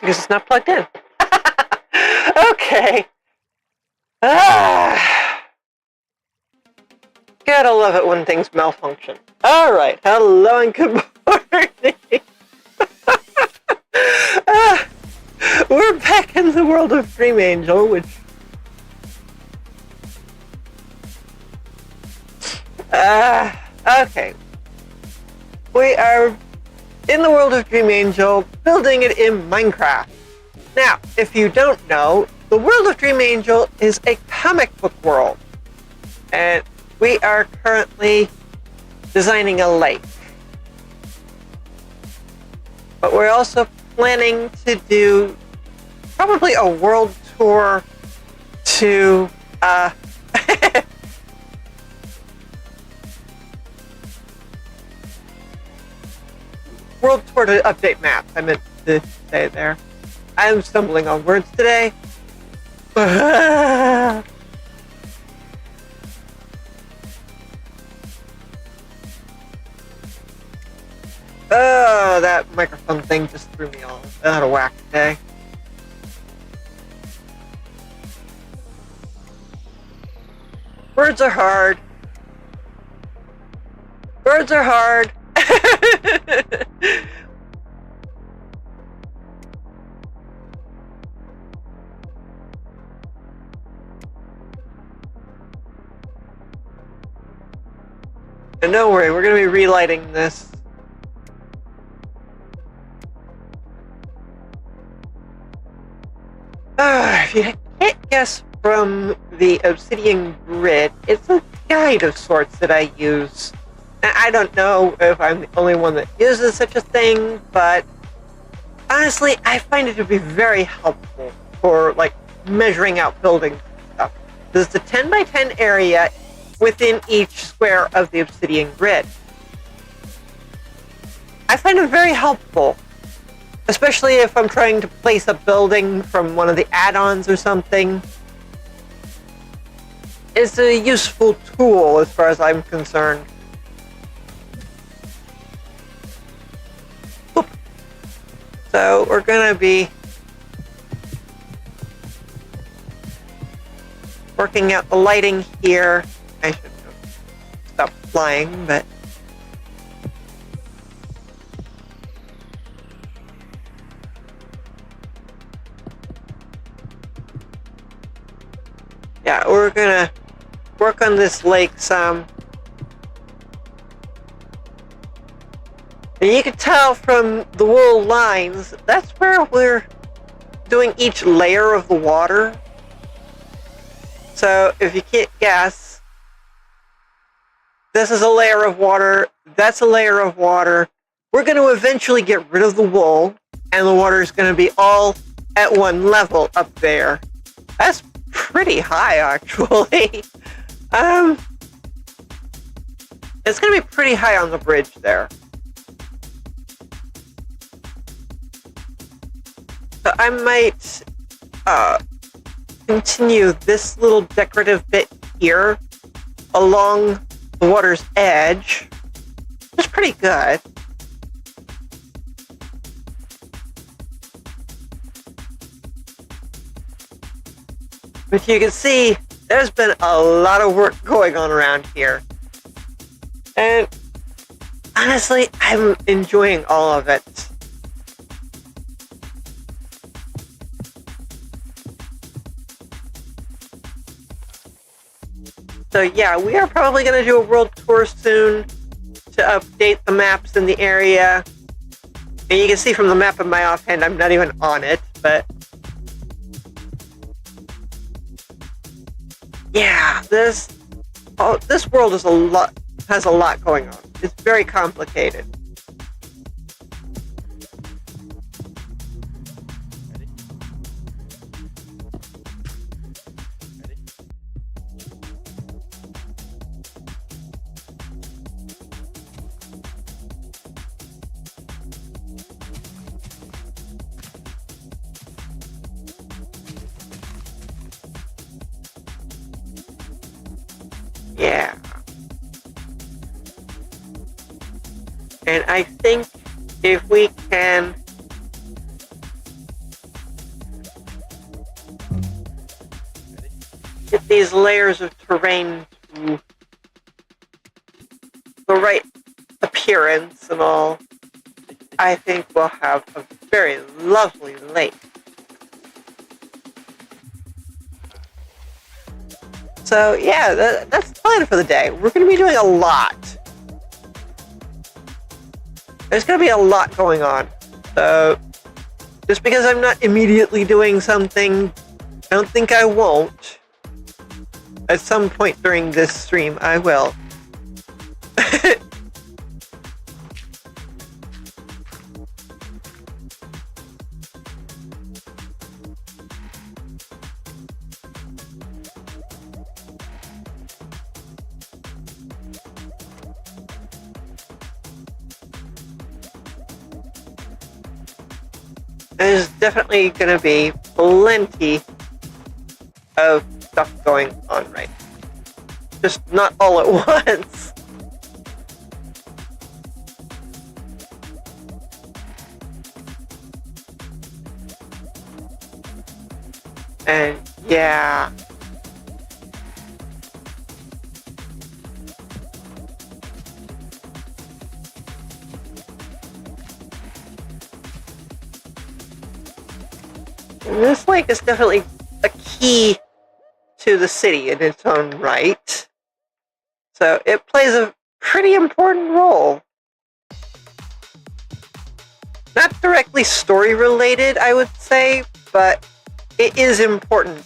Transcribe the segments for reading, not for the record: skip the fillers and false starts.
Because it's not plugged in. Okay. Gotta love it when things malfunction. Alright, hello and good morning. We're back in the world of Dream Angel, which... okay. We are in the world of Dream Angel, building it in Minecraft. Now, if you don't know, the world of Dream Angel is a comic book world. And we are currently designing a lake. But we're also planning to do probably a world tour to world tour to update maps. I meant to say there. I'm stumbling on words today. Oh, that microphone thing just threw me all out of whack today. Words are hard. Words are hard. And don't worry, we're going to be relighting this. If you can't guess from the obsidian grid, it's a guide of sorts that I use. I don't know if I'm the only one that uses such a thing, but honestly, I find it to be very helpful for, like, measuring out building stuff. There's the 10 by 10 area within each square of the obsidian grid. I find it very helpful, especially if I'm trying to place a building from one of the add-ons or something. It's a useful tool as far as I'm concerned. Oop. So we're gonna be working out the lighting here. I should stop flying, but yeah, we're gonna work on this lake some. And you can tell from the wool lines, that's where we're doing each layer of the water. So if you can't guess, this is a layer of water, that's a layer of water. We're going to eventually get rid of the wool, and the water is going to be all at one level up there. That's pretty high, actually. It's going to be pretty high on the bridge there. So I might continue this little decorative bit here along the water's edge. It's pretty good. But you can see there's been a lot of work going on around here. And honestly, I'm enjoying all of it. So yeah, we are probably going to do a world tour soon to update the maps in the area. And you can see from the map in my offhand, I'm not even on it, but yeah, this world is has a lot going on. It's very complicated. Yeah. And I think if we can these layers of terrain to the right appearance and all, I think we'll have a very lovely lake. So yeah, that's the plan for the day. We're going to be doing a lot. There's going to be a lot going on. So just because I'm not immediately doing something, I don't think I won't. At some point during this stream, I will. There's definitely going to be plenty of stuff going on right now. Just not all at once. And yeah. This lake is definitely a key to the city in its own right. So it plays a pretty important role. Not directly story related, I would say, but it is important.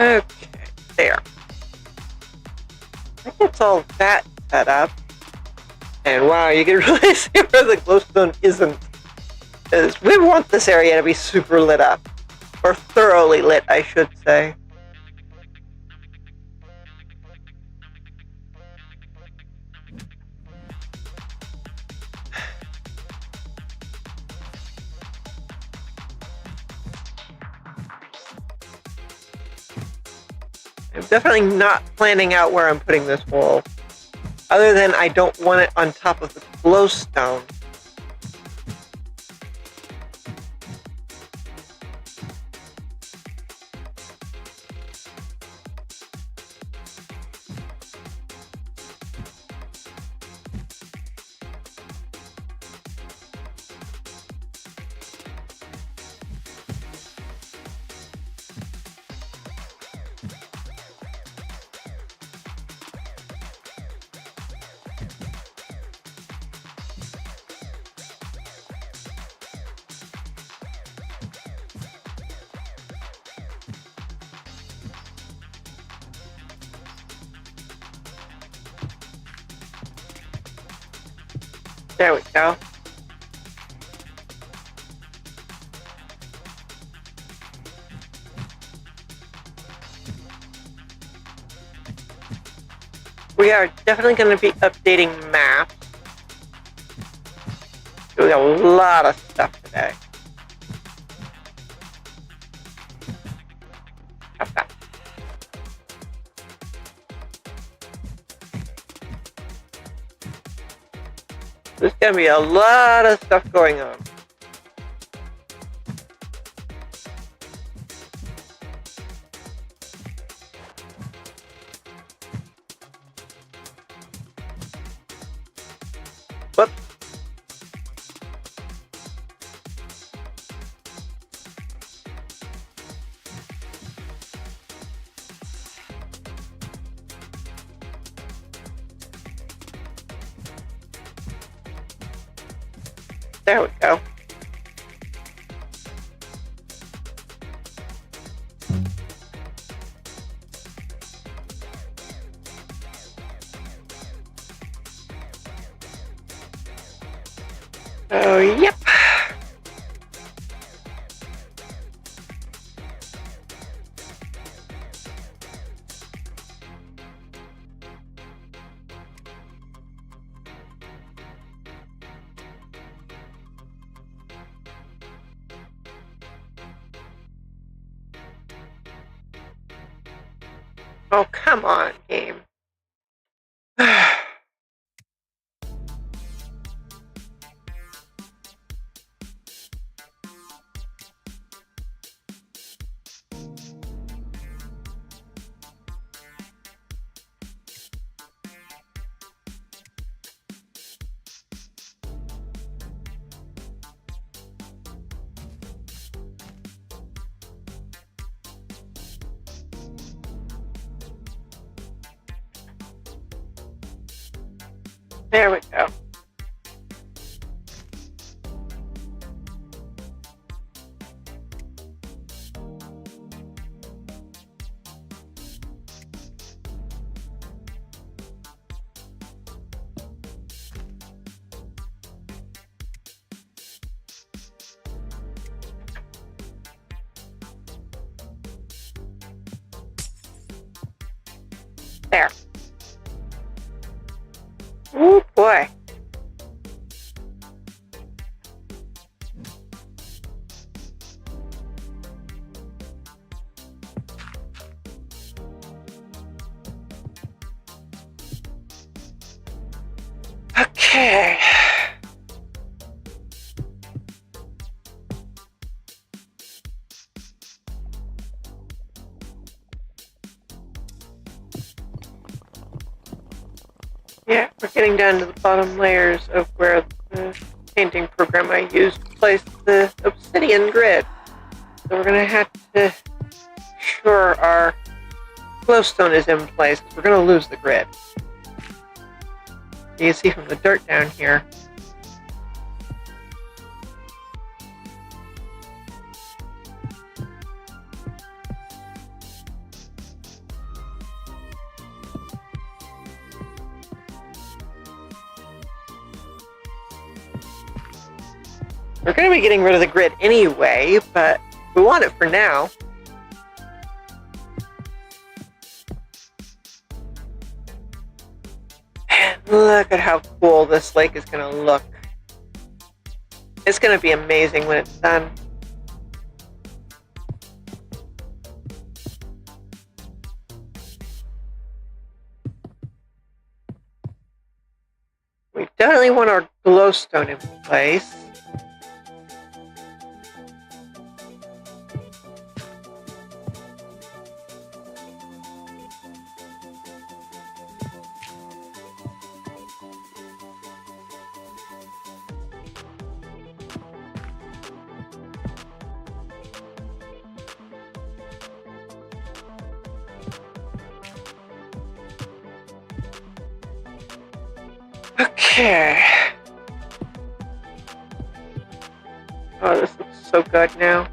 Okay, there. That gets all that set up. And wow, you can really see where the glowstone isn't. Because we want this area to be super lit up. Or thoroughly lit, I should say. I'm definitely not planning out where I'm putting this wall. Other than I don't want it on top of the glowstone. There we go. We are definitely going to be updating maps. Doing a lot of stuff today. Okay. There's going to be a lot of stuff going on. Whoops. There we go. Oh, yep. Oh, come on, game. There we go. There. Oh, boy. Okay. Yeah, we're getting down to the bottom layers of where the painting program I used placed the obsidian grid. So we're going to have to ensure our glowstone is in place, because we're going to lose the grid. You can see from the dirt down here. We're going to be getting rid of the grid anyway, but we want it for now. And look at how cool this lake is going to look. It's going to be amazing when it's done. We definitely want our glowstone in place. Okay. Oh, this looks so good now.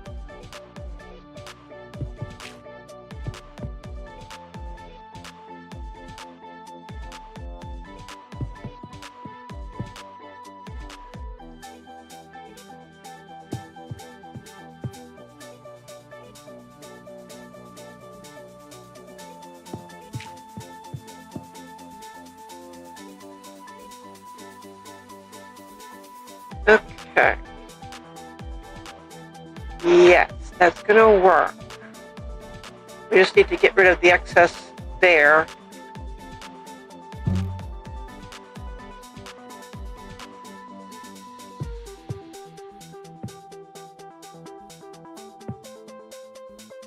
Okay. Yes, that's gonna work. We just need to get rid of the excess there.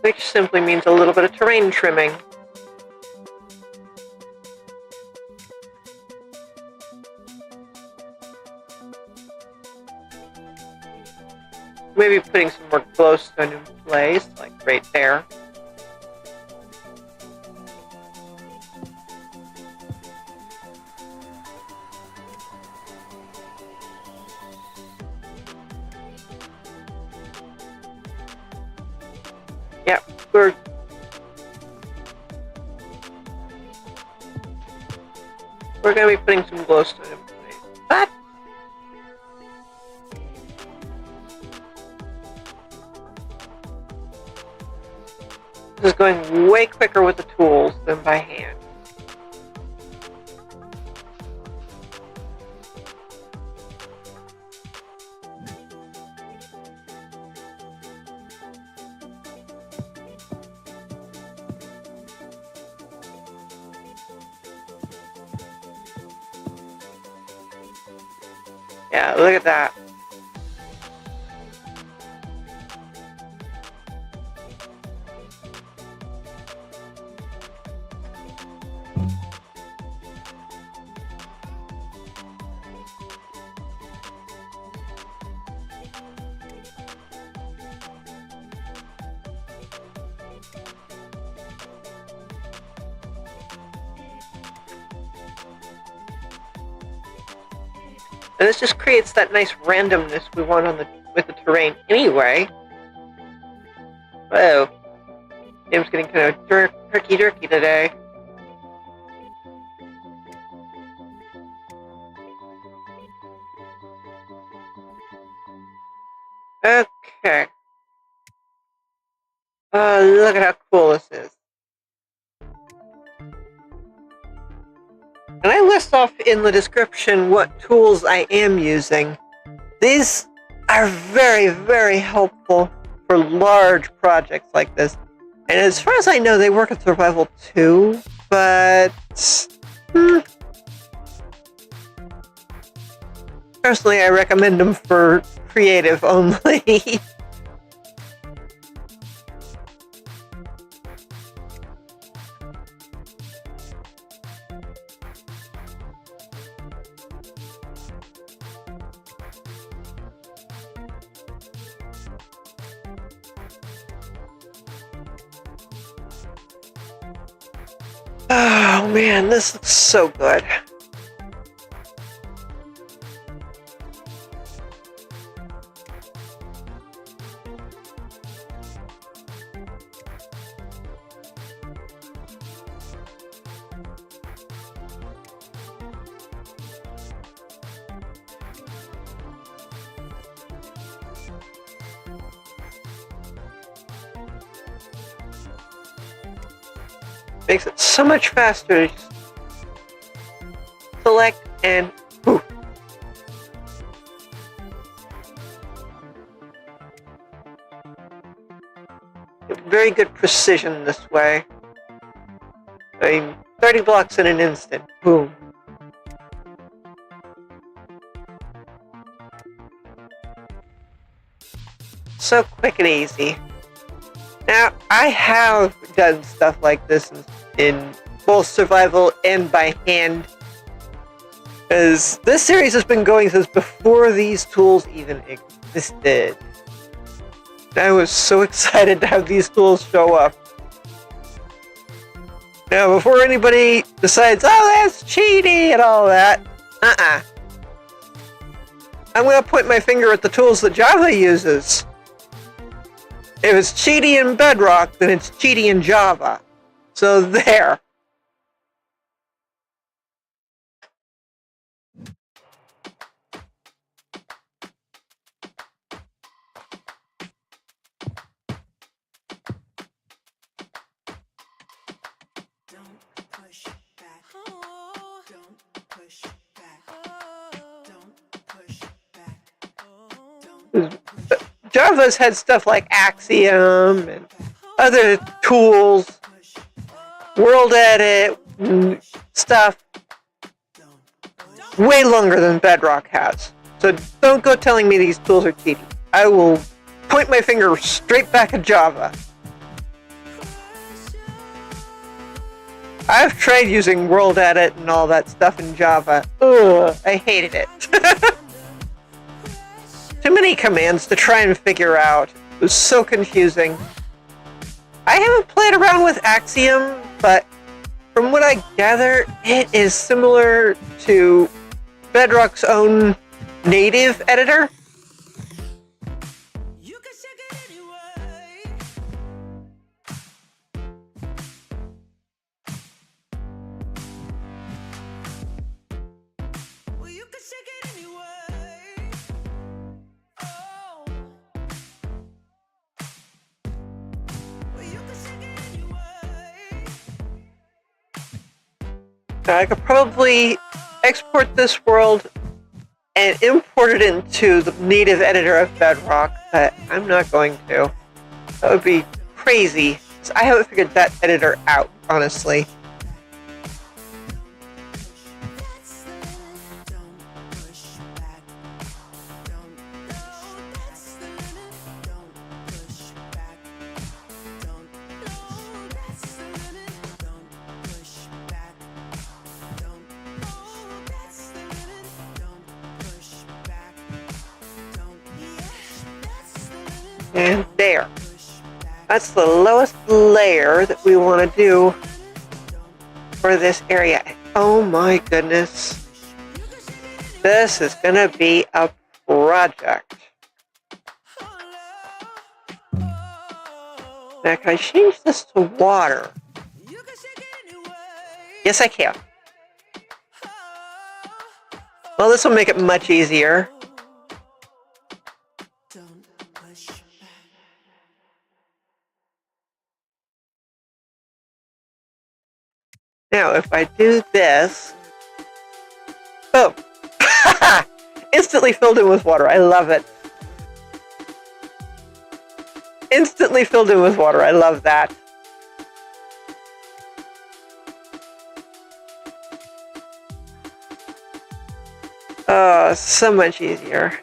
Which simply means a little bit of terrain trimming. Maybe putting some more glowstone in place, like right there. Yeah, we're going to be putting some glowstone in place. But going way quicker with the tools than by hand. Yeah, look at that. And this just creates that nice randomness we want on with the terrain anyway. Whoa. Game's getting kind of turkey-jerky today. Okay. Look at how cool this is. And I list off in the description what tools I am using. These are very, very helpful for large projects like this. And as far as I know, they work in Survival too, but... Personally, I recommend them for creative only. Oh man, this looks so good. Makes it so much faster to just select and poof. Very good precision this way. I mean, 30 blocks in an instant. Boom. So quick and easy. Now, I have done stuff like this in both survival and by hand, as this series has been going since before these tools even existed. I was so excited to have these tools show up. Now, before anybody decides, oh, that's cheaty and all that, I'm going to point my finger at the tools that Java uses. If it's cheaty in Bedrock, then it's cheaty in Java. So there. Don't push back. Oh. Don't push back. Oh. Don't push back. Oh. Don't push back. Java's had stuff like Axiom and other tools, World Edit, stuff way longer than Bedrock has. So don't go telling me these tools are cheaty. I will point my finger straight back at Java. I've tried using World Edit and all that stuff in Java. Ugh, I hated it. Too many commands to try and figure out. It was so confusing. I haven't played around with Axiom, but from what I gather, it is similar to Bedrock's own native editor. You can shake it anyway. Well, you can shake it anyway. Oh. Well, you can shake it anyway. I could probably export this world and import it into the native editor of Bedrock, but I'm not going to. That would be crazy. I haven't figured that editor out, honestly. And there. That's the lowest layer that we want to do for this area. Oh my goodness. This is going to be a project. Now, can I change this to water? Yes, I can. Well, this will make it much easier. Now, if I do this, boom. Instantly filled in with water. I love it. Instantly filled in with water. I love that. Oh, so much easier.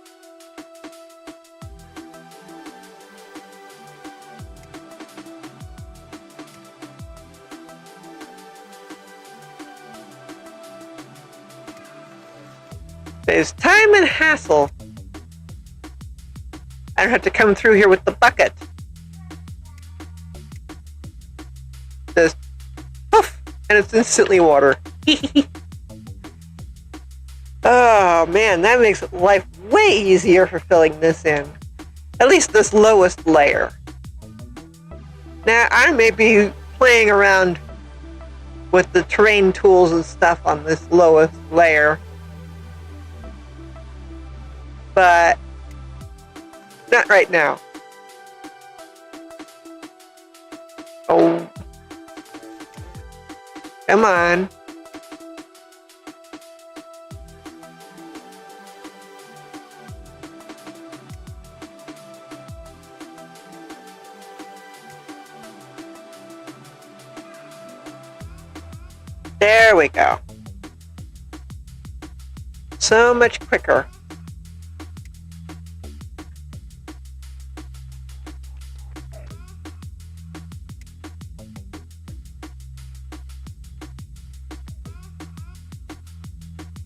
Saves time and hassle. I don't have to come through here with the bucket. Just poof, and it's instantly water. Oh man, that makes life way easier for filling this in. At least this lowest layer. Now, I may be playing around with the terrain tools and stuff on this lowest layer, but not right now. Oh. Come on. There we go. So much quicker.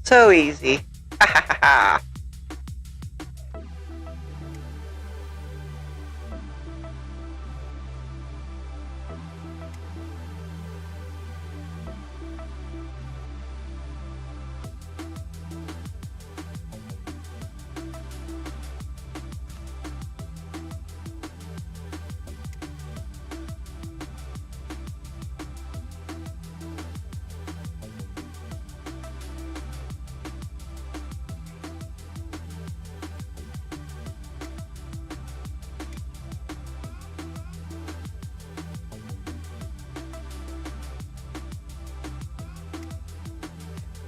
So easy. Ha ha ha ha.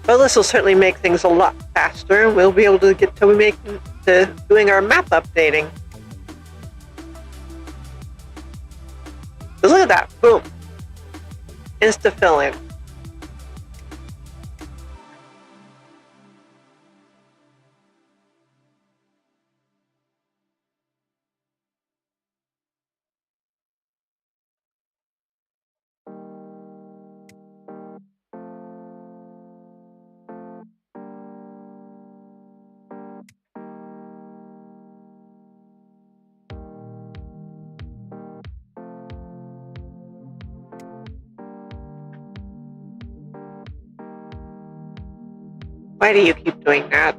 Well, this will certainly make things a lot faster. We'll be able to get to doing our map updating. Look at that. Boom. Insta fill in. Why do you keep doing that?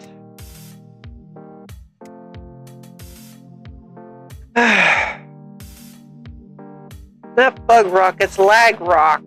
Not bug rock, it's lag rock.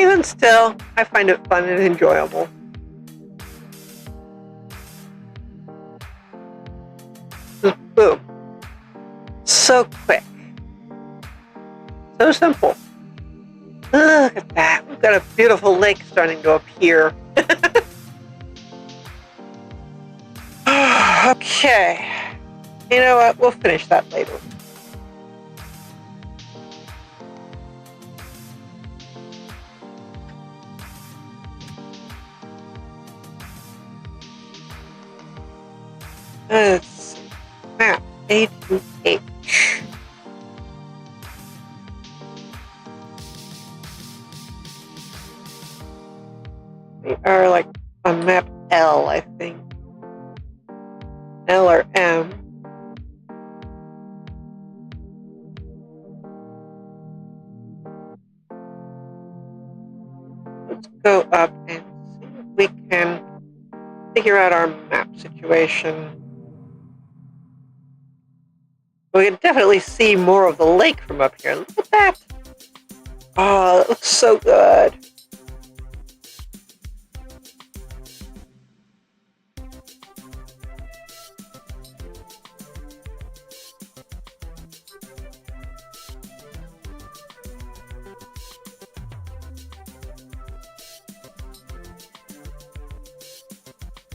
Even still, I find it fun and enjoyable. Just boom. So quick. So simple. Look at that. We've got a beautiful lake starting to appear. Okay. You know what? We'll finish that later. Let's see. Map A to H. We are like on map L, I think. L or M. Let's go up and see if we can figure out our map situation. We can definitely see more of the lake from up here. Look at that. Oh, it looks so good.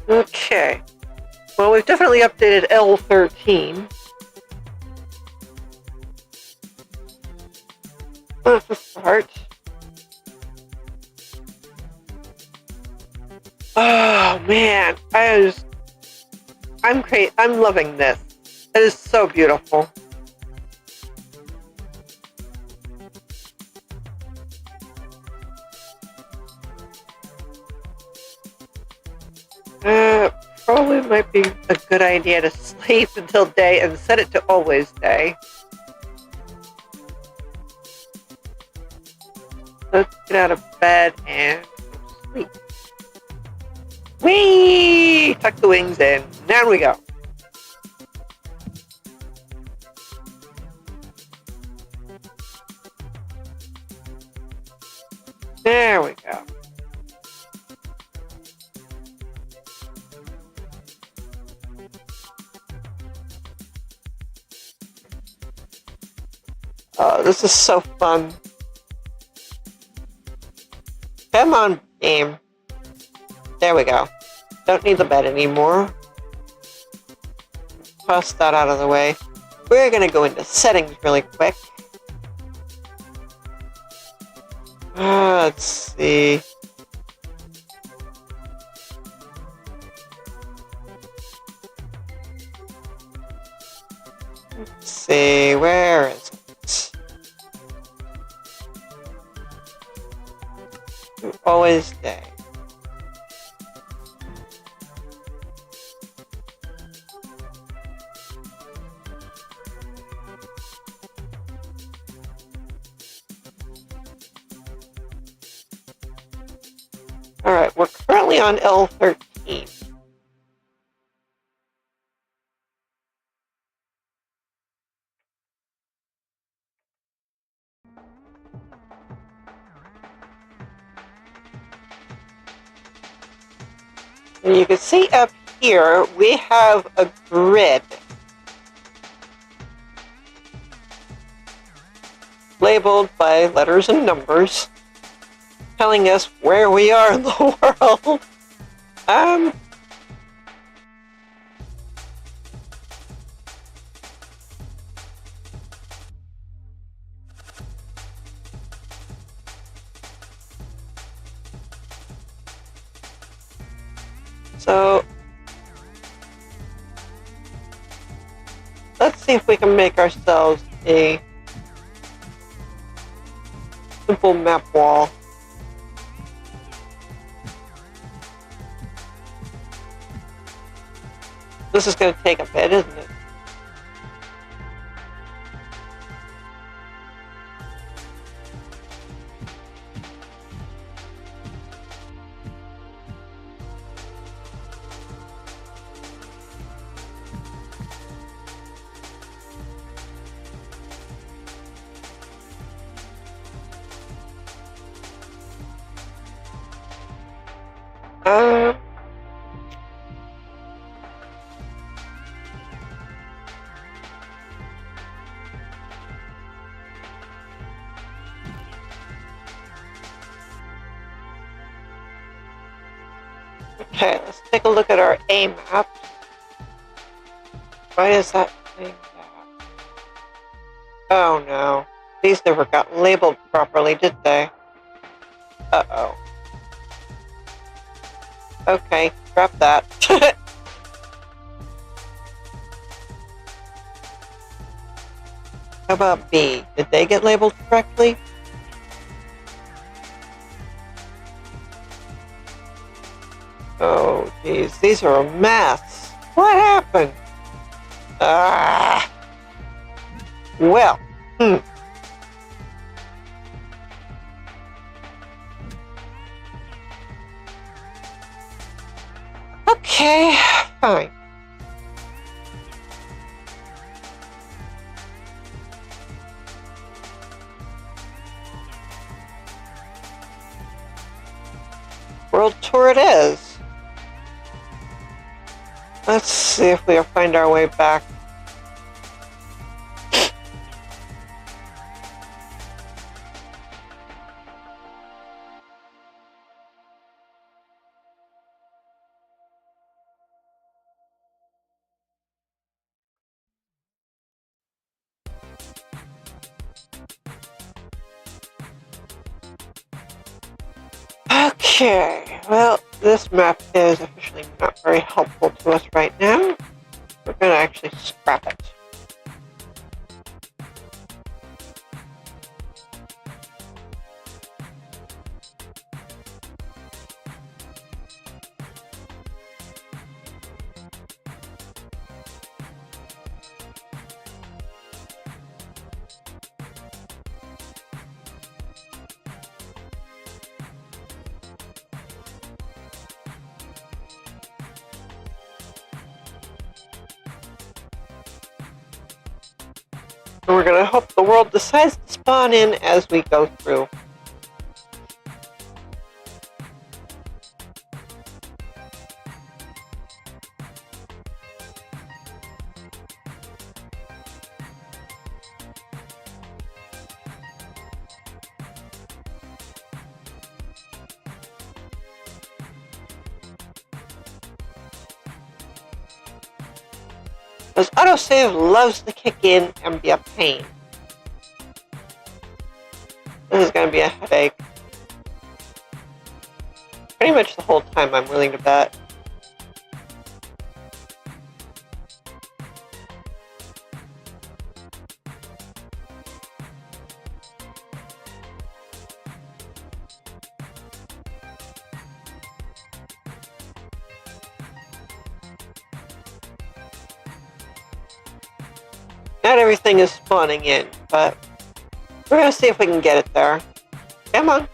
Okay. Well, we've definitely updated L13. That's a start. Oh man, I'm loving this. It is so beautiful. Probably might be a good idea to sleep until day and set it to always day. Let's get out of bed and sleep. Whee! Tuck the wings in. Down we go. There we go. Oh, this is so fun. Come on, game. There we go. Don't need the bed anymore. Toss that out of the way. We're going to go into settings really quick. Let's see. Let's see, where is it? Always day. Alright, we're currently on L13. And you can see up here, we have a grid labeled by letters and numbers, telling us where we are in the world. So, let's see if we can make ourselves a simple map wall. This is going to take a bit, isn't it? Okay, let's take a look at our A map. Why is that saying that? Oh no. These never got labeled properly, did they? Uh-oh. Okay, drop that. How about B? Did they get labeled correctly? Oh, geez. These are a mess. What happened? Ah. Well. Okay, fine. World tour it is. Let's see if we'll find our way back. Okay, well, this map is officially not very helpful to us right now. We're going to actually scrap it. And we're going to hope the world decides to spawn in as we go through. Because autosave loves to kick in and be a pain. This is going to be a headache. Pretty much the whole time, I'm willing to bet. Not everything is spawning in, but we're going to see if we can get it there. Come on.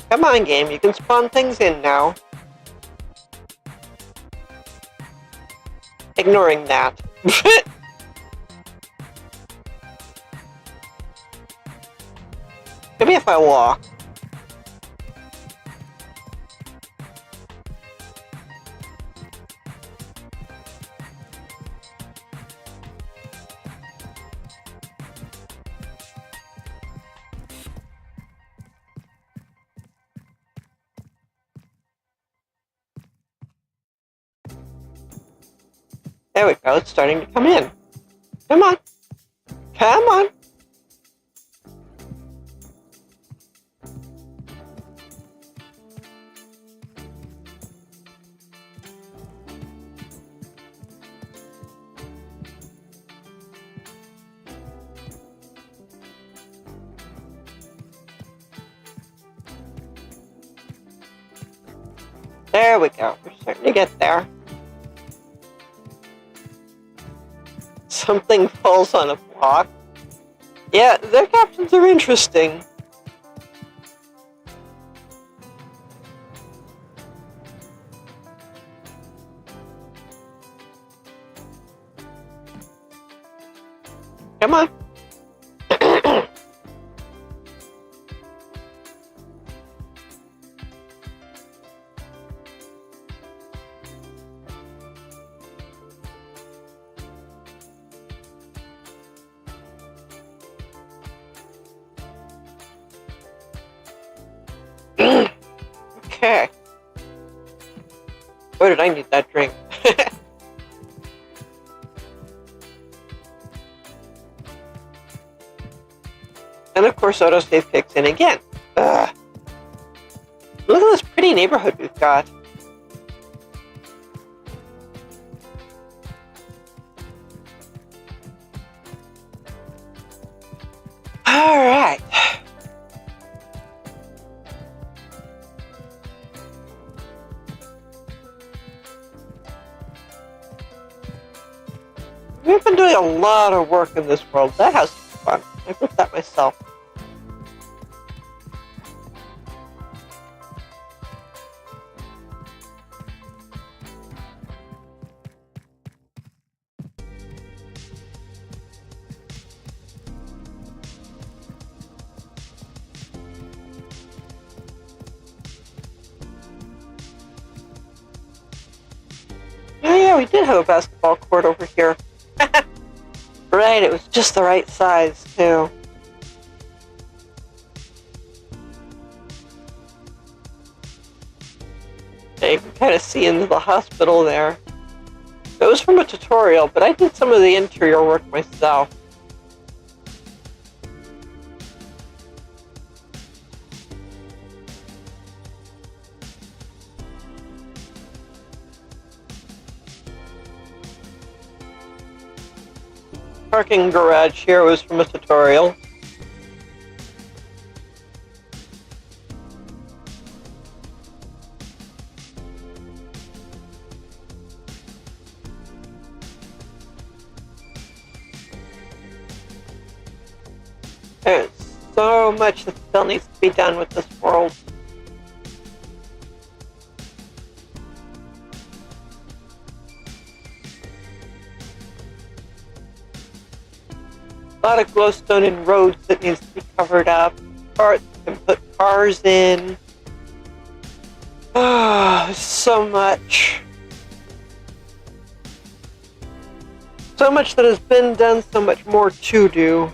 Come on, game. You can spawn things in now. Ignoring that. Maybe if I walk. There we go. It's starting to come in. Come on. Come on. There we go. We're starting to get there. Something falls on a block. Yeah, their captions are interesting. Come on. Okay. Boy, did I need that drink. And of course, autosave kicks in again. Ugh. Look at this pretty neighborhood we've got. Alright. We've been doing a lot of work in this world. That house is fun. I built that myself. Oh yeah, we did have a basketball court over here. Right, it was just the right size, too. Yeah, you can kind of see into the hospital there. It was from a tutorial, but I did some of the interior work myself. Parking garage here was from a tutorial. There's so much that still needs to be done with this world. A lot of glowstone in roads that needs to be covered up. Parts can put cars in. Ah, so much. So much that has been done, so much more to do.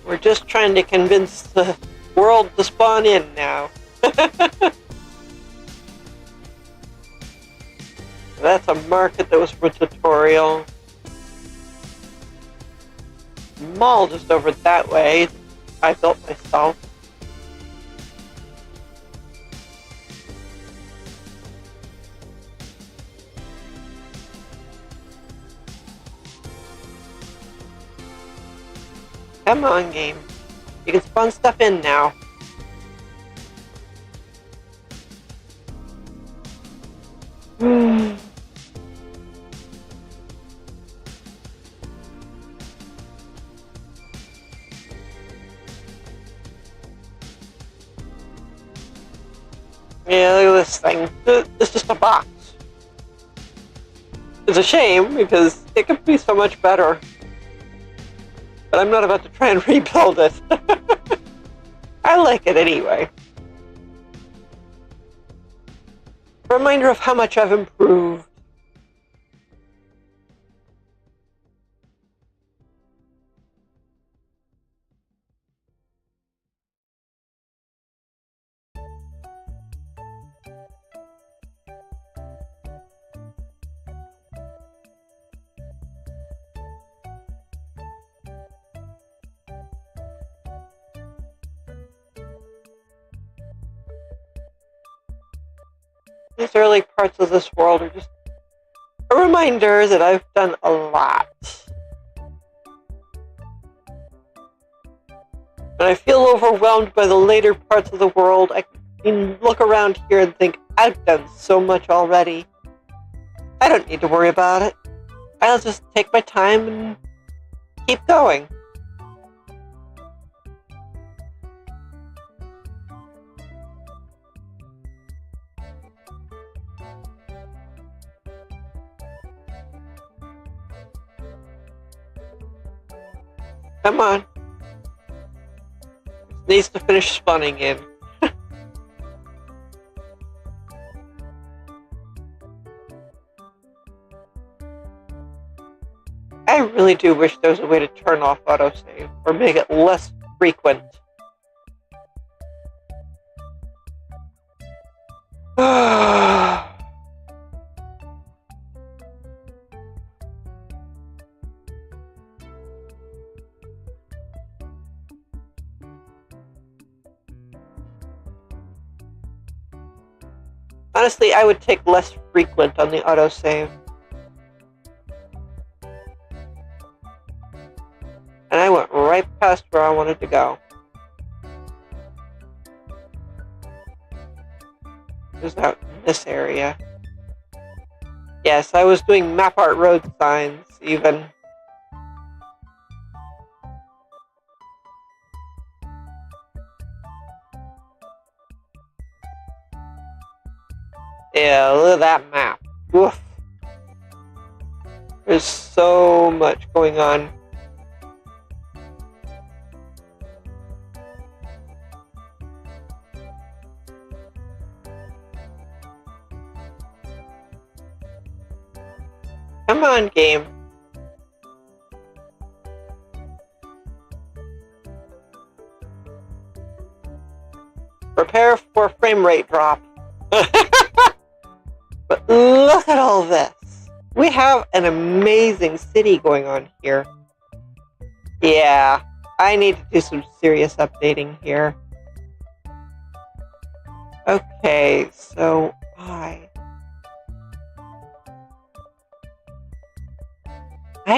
We're just trying to convince the world to spawn in now. That's a market that was for a tutorial. Mall just over that way. I built myself. Come on, game. You can spawn stuff in now. Yeah, look at this thing. It's just a box. It's a shame because it could be so much better. But I'm not about to try and rebuild it. I like it anyway. Reminder of how much I've improved. These early parts of this world are just a reminder that I've done a lot. When I feel overwhelmed by the later parts of the world, I can look around here and think, I've done so much already. I don't need to worry about it. I'll just take my time and keep going. Come on. It needs to finish spawning in. I really do wish there was a way to turn off autosave, or make it less frequent. Honestly, I would take less frequent on the autosave. And I went right past where I wanted to go. It was out in this area. Yes, I was doing map art road signs, even. Yeah, look at that map. Woof. There's so much going on. Come on, game. Prepare for frame rate drop. But look at all this. We have an amazing city going on here. Yeah, I need to do some serious updating here. Okay, so I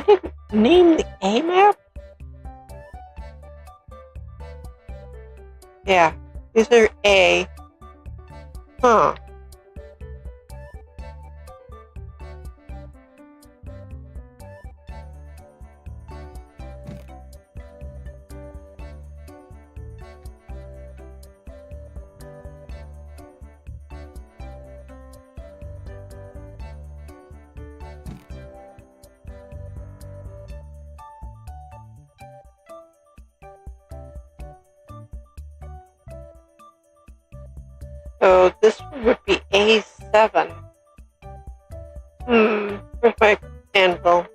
didn't name the A map? Yeah, these are A. Huh. So this one would be A7. Where's my anvil?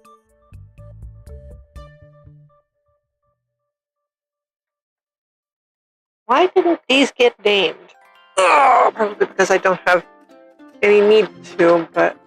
Why didn't these get named? Oh, probably because I don't have any need to, but...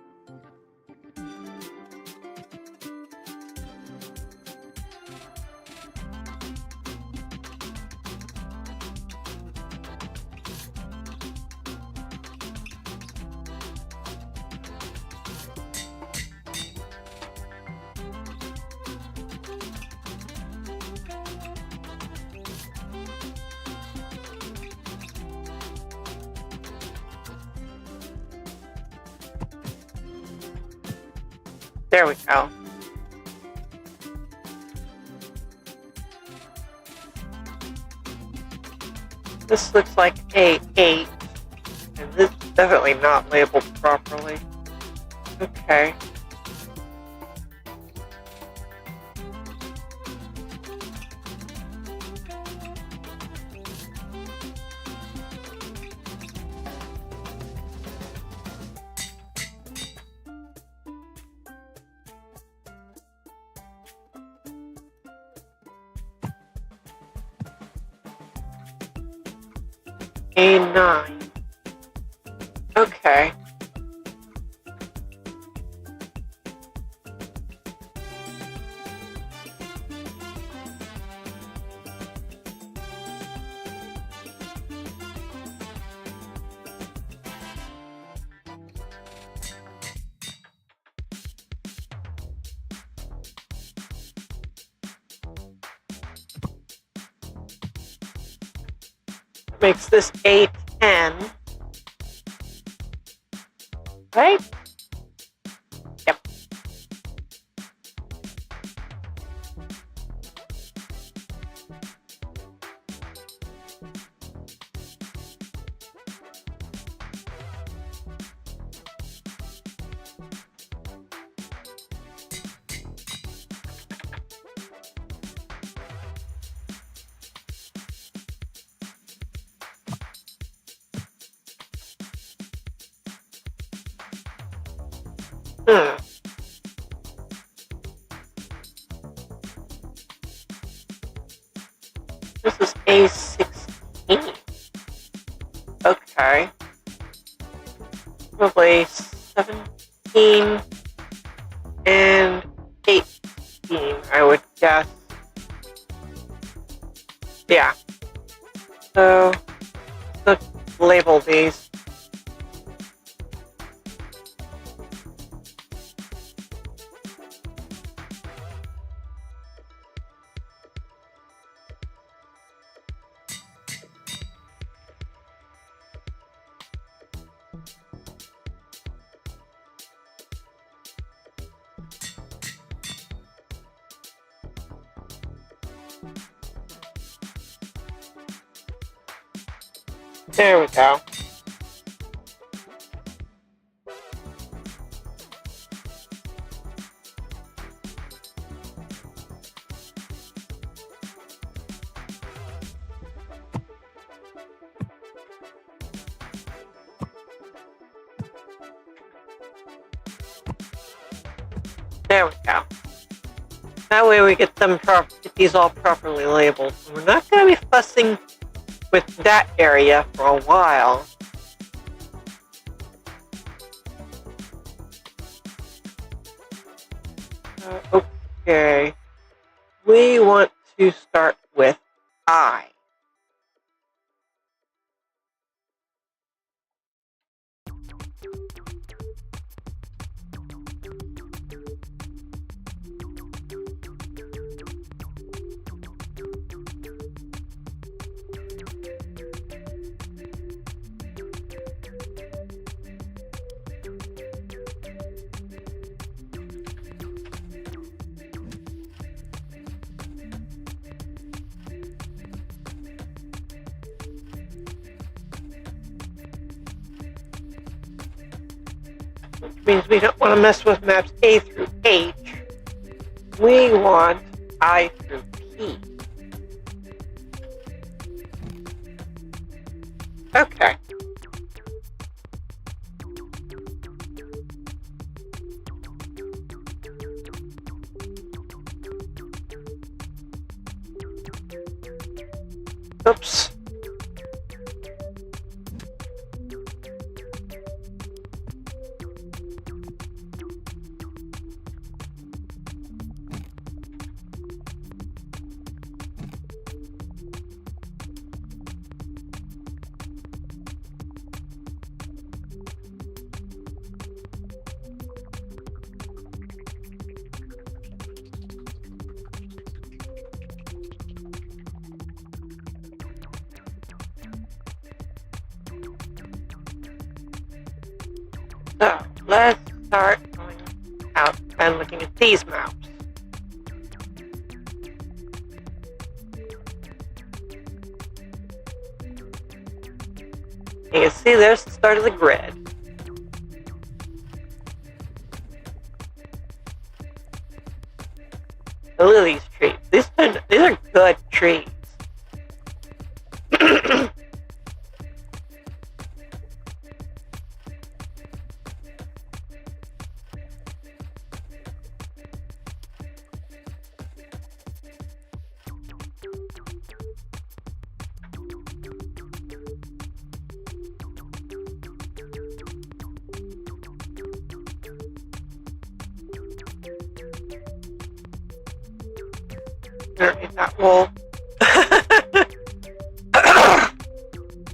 There we go. This looks like A8, and this is definitely not labeled properly. Okay. A9. Okay. Makes this A10. Right? Yep. Hmm. This is A16. Okay. Probably 17 and 18, I would guess. Yeah. So, let's label these. There we go. There we go. That way we get get these all properly labeled. We're not going to be fussing with that area for a while. Okay. We want to start with I. Which means we don't want to mess with maps A through H. We want I through P. Okay. Oops. So, let's start going out and looking at these maps. You can see there's the start of the grid. Look at these trees. These are good trees. Alright, that will.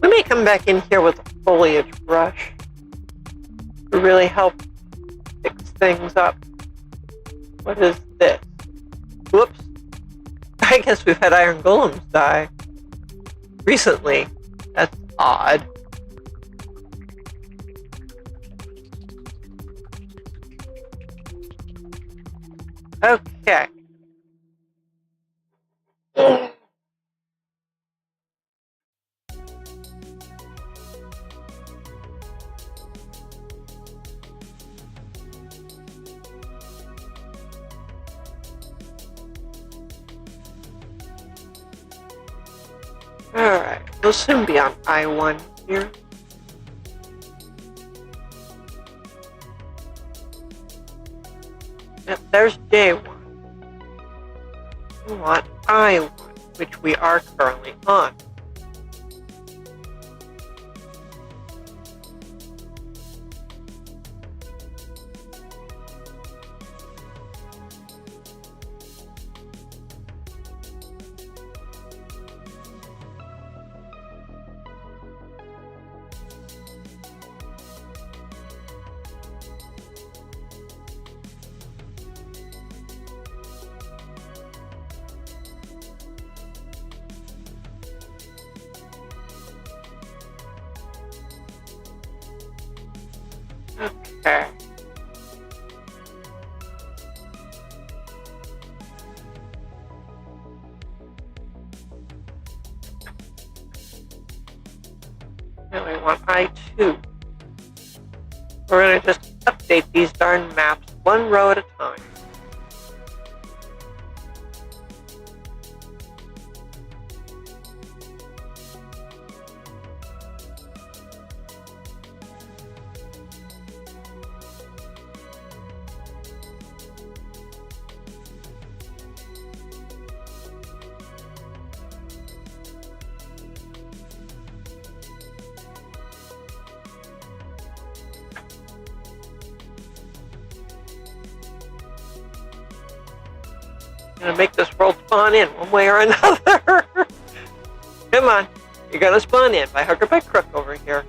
We may come back in here with a foliage brush to really help fix things up. What is this? Whoops. I guess we've had iron golems die recently. That's odd. Okay. Alright, we'll soon be on I-1 here. Yep, there's J1. We want I-1, which we are currently on. Okay. Now we want I-2. We're going to just update these darn maps one row at a time. Gonna make this world spawn in one way or another. Come on, you're gonna spawn in by hook or by crook over here.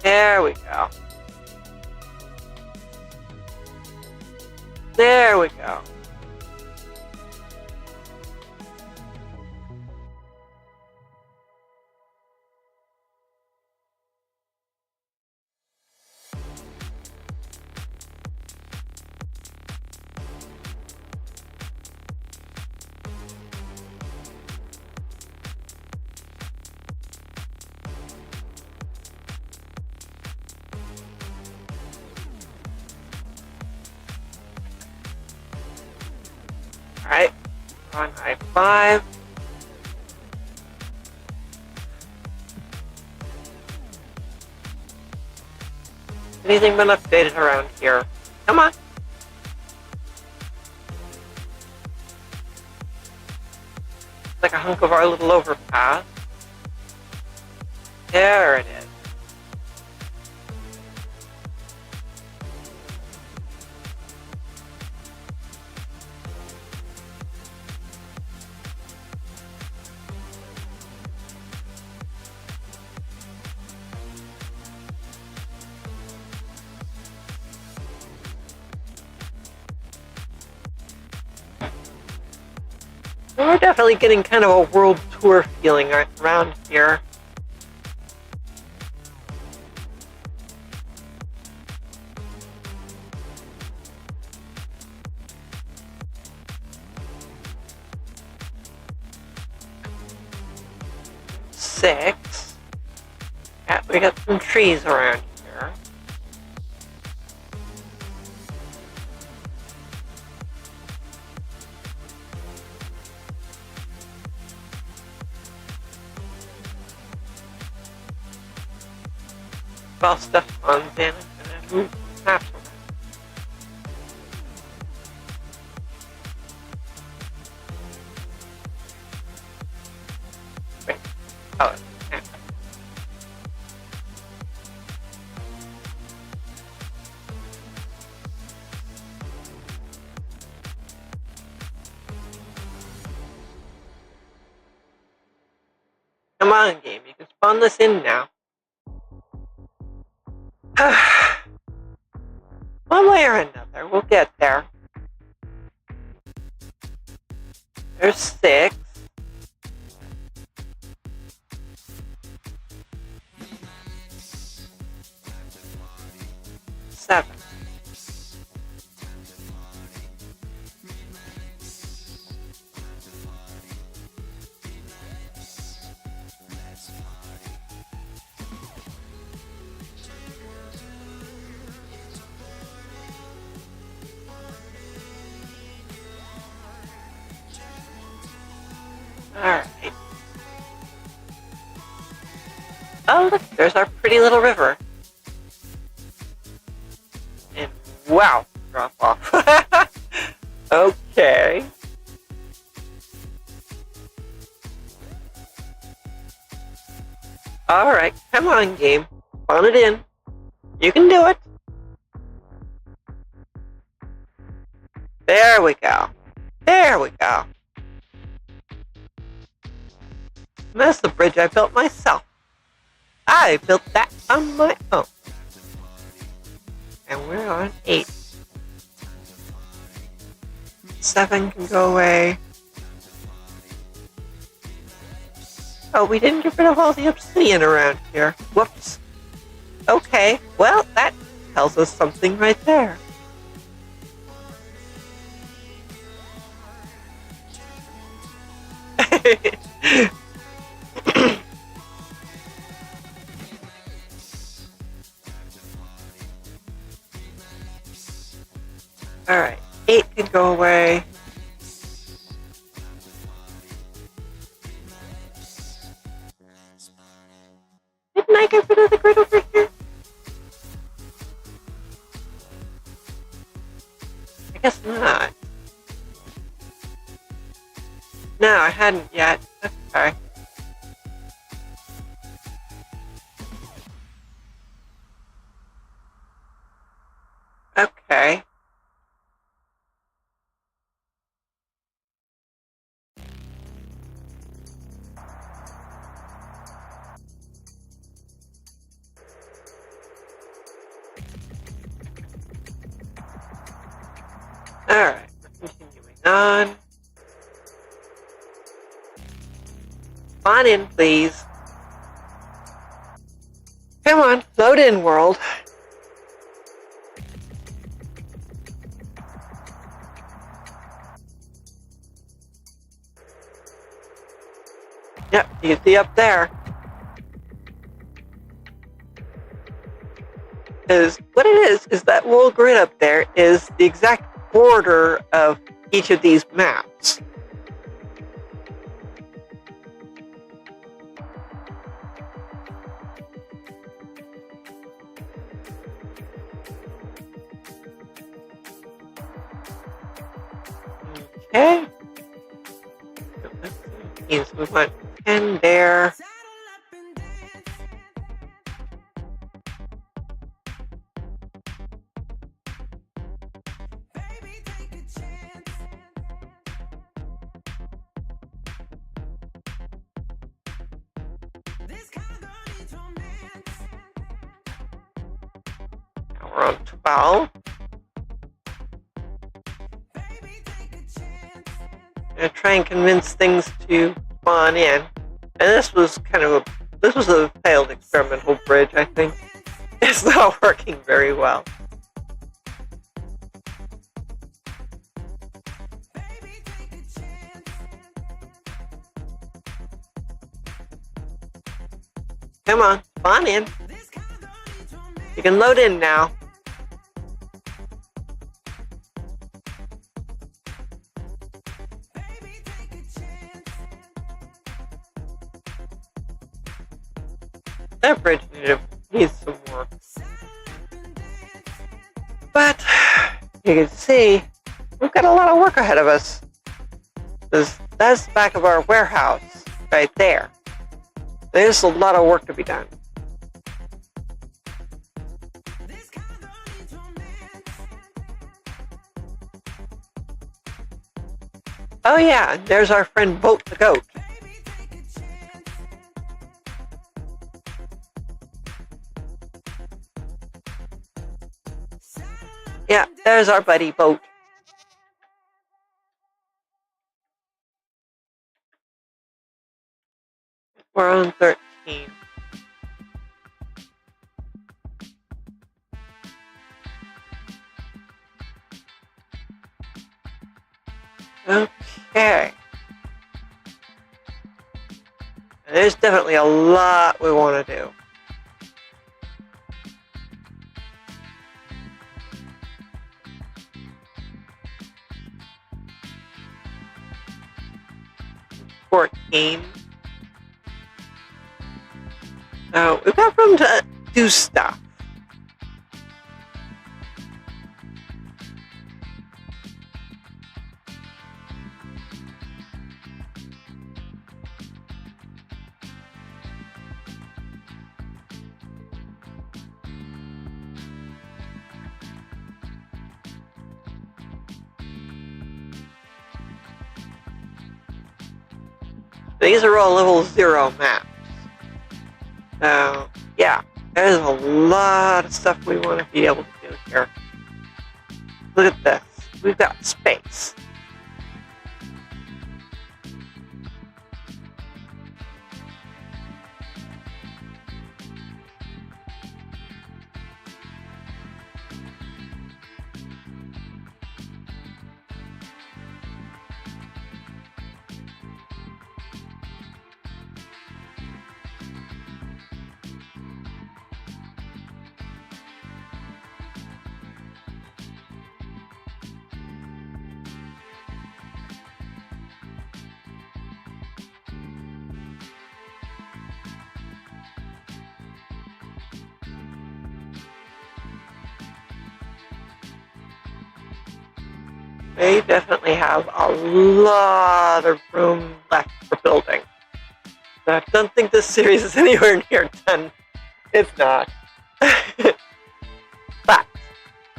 There we go. There we go. Alright, on I-5. Anything been updated around here? Come on. It's like a hunk of our little overpass. There it is. We're definitely getting kind of a world tour feeling around here. Six. Yeah, we got some trees around here. While stuff spawns in, and then move maps around. Wait. Oh, yeah. Come on, game. You can spawn this in now. One way or another, we'll get there. There's 6. 7. Alright. Oh, look, there's our pretty little river. And wow, drop off. Okay. Alright, come on, game. Spawn it in. You can do it. There we go. There we go. And that's the bridge I built myself. I built that on my own. And we're on 8. 7 can go away. Oh, we didn't get rid of all the obsidian around here. Whoops. Okay, well, that tells us something right there. Alright, 8 can go away. Didn't I get rid of the grid over here? I guess not. No, I hadn't yet. Okay. Okay. Alright, we're continuing on. Spawn in, please. Come on, load in, world. Yep, you see up there. Is what it is that little grid up there is the exact border of each of these maps. Okay. Means we want 10 there. Now we're on 12. I'm gonna try and convince things to spawn in. And this was a failed experimental bridge, I think. It's not working very well. Come on, spawn in. You can load in now. That bridge needs some work. But you can see we've got a lot of work ahead of us. That's the back of our warehouse right there. There's a lot of work to be done. Oh yeah, there's our friend Boat the Goat. Yeah, there's our buddy Boat. We're on 13. Okay. There's definitely a lot we want to do. We've got room to do stuff. These are all level 0 maps. So, yeah, there's a lot of stuff we want to be able to do here. Look at this. We've got space. They definitely have a lot of room left for building. I don't think this series is anywhere near done. It's not. But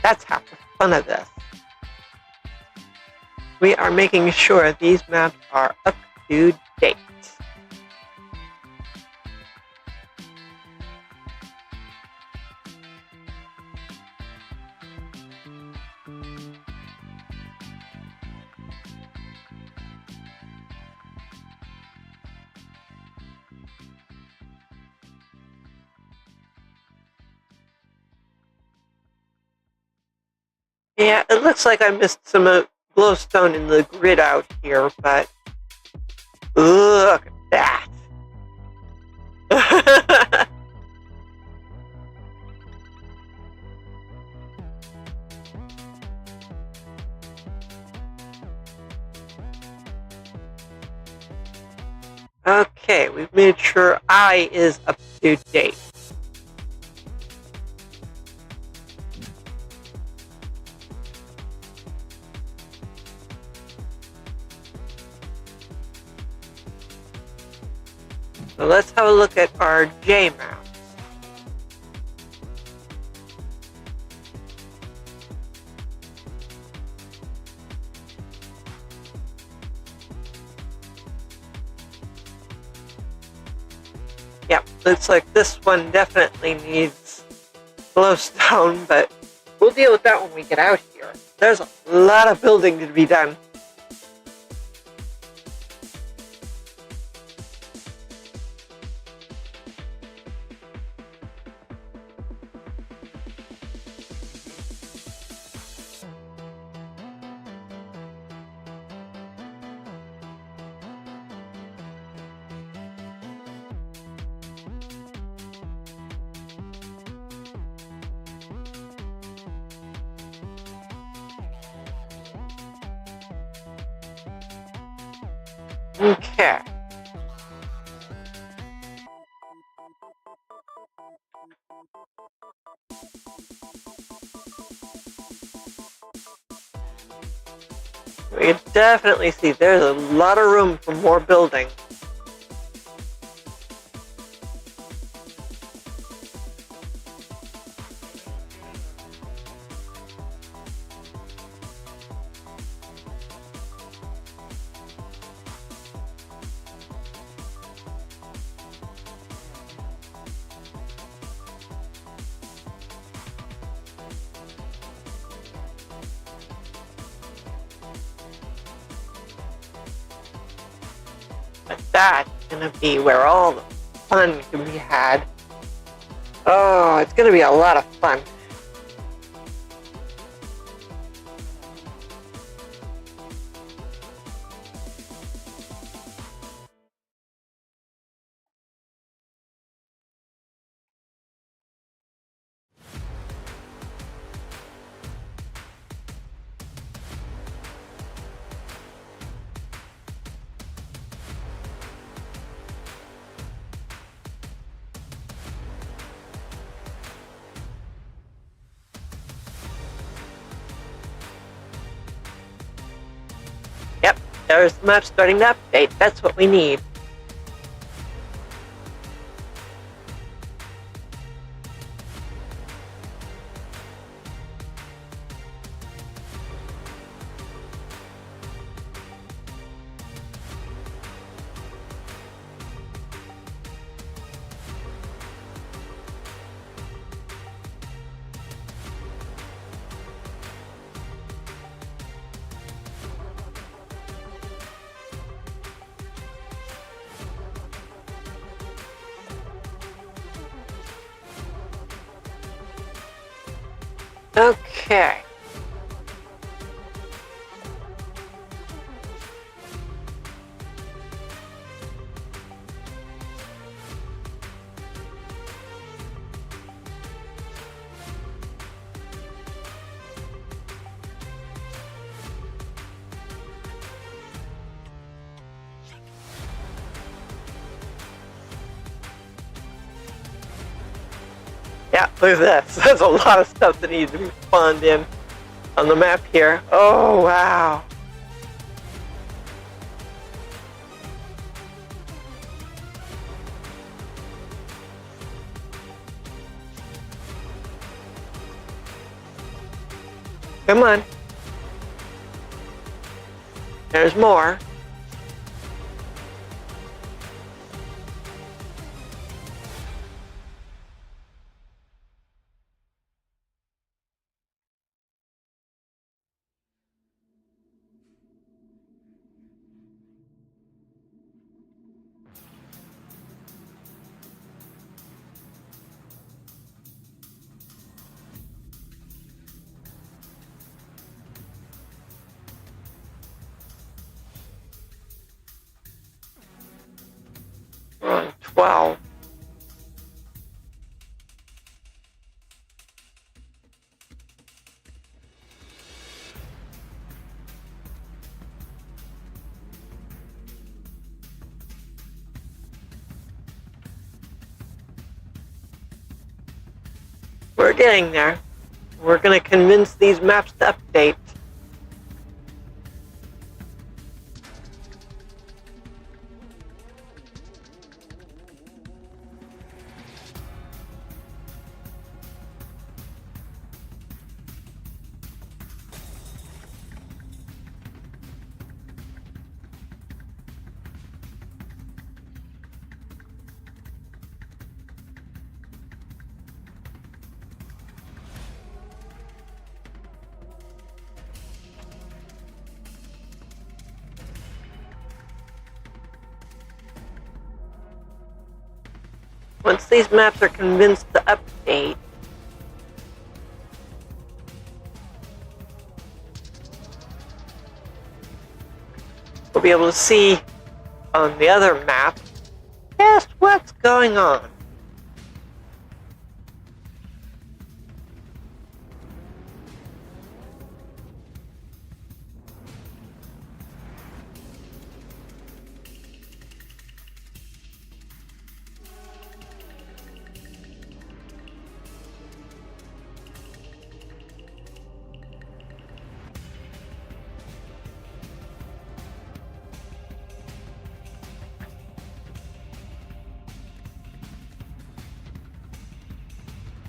that's half the fun of this. We are making sure these maps are up to date. Yeah, it looks like I missed some glowstone in the grid out here, but look at that. Okay, we've made sure I is up to date. So let's have a look at our J maps. Yep, looks like this one definitely needs glowstone, but we'll deal with that when we get out here. There's a lot of building to be done. Okay. We can definitely see there's a lot of room for more building. But that going to be where all the fun can be had. Oh, it's going to be a lot of fun. Yep, there's the map starting to update. That's what we need. Okay. Yeah, look at this. There's a lot of stuff that needs to be spawned in on the map here. Oh, wow. Come on. There's more. We're on 12. We're getting there. We're going to convince these maps to update. Once these maps are convinced to update, we'll be able to see on the other map just what's going on.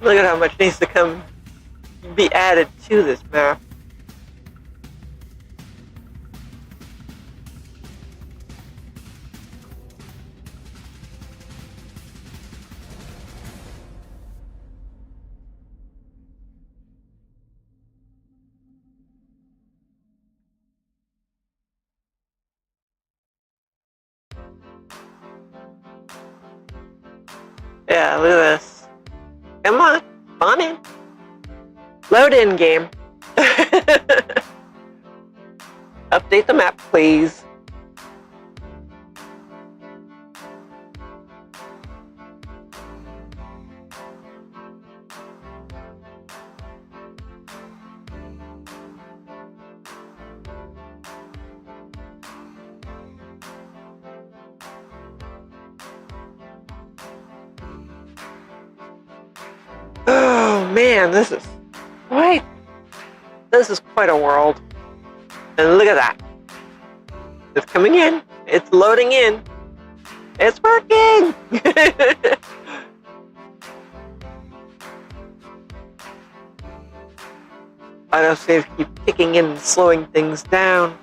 Look at how much needs to be added to this map. Yeah, look at this. Come on. Come in. Load in, game. Update the map, please. Oh man, this is quite a world. And look at that. It's coming in. It's loading in. It's working. Autosave keep kicking in and slowing things down.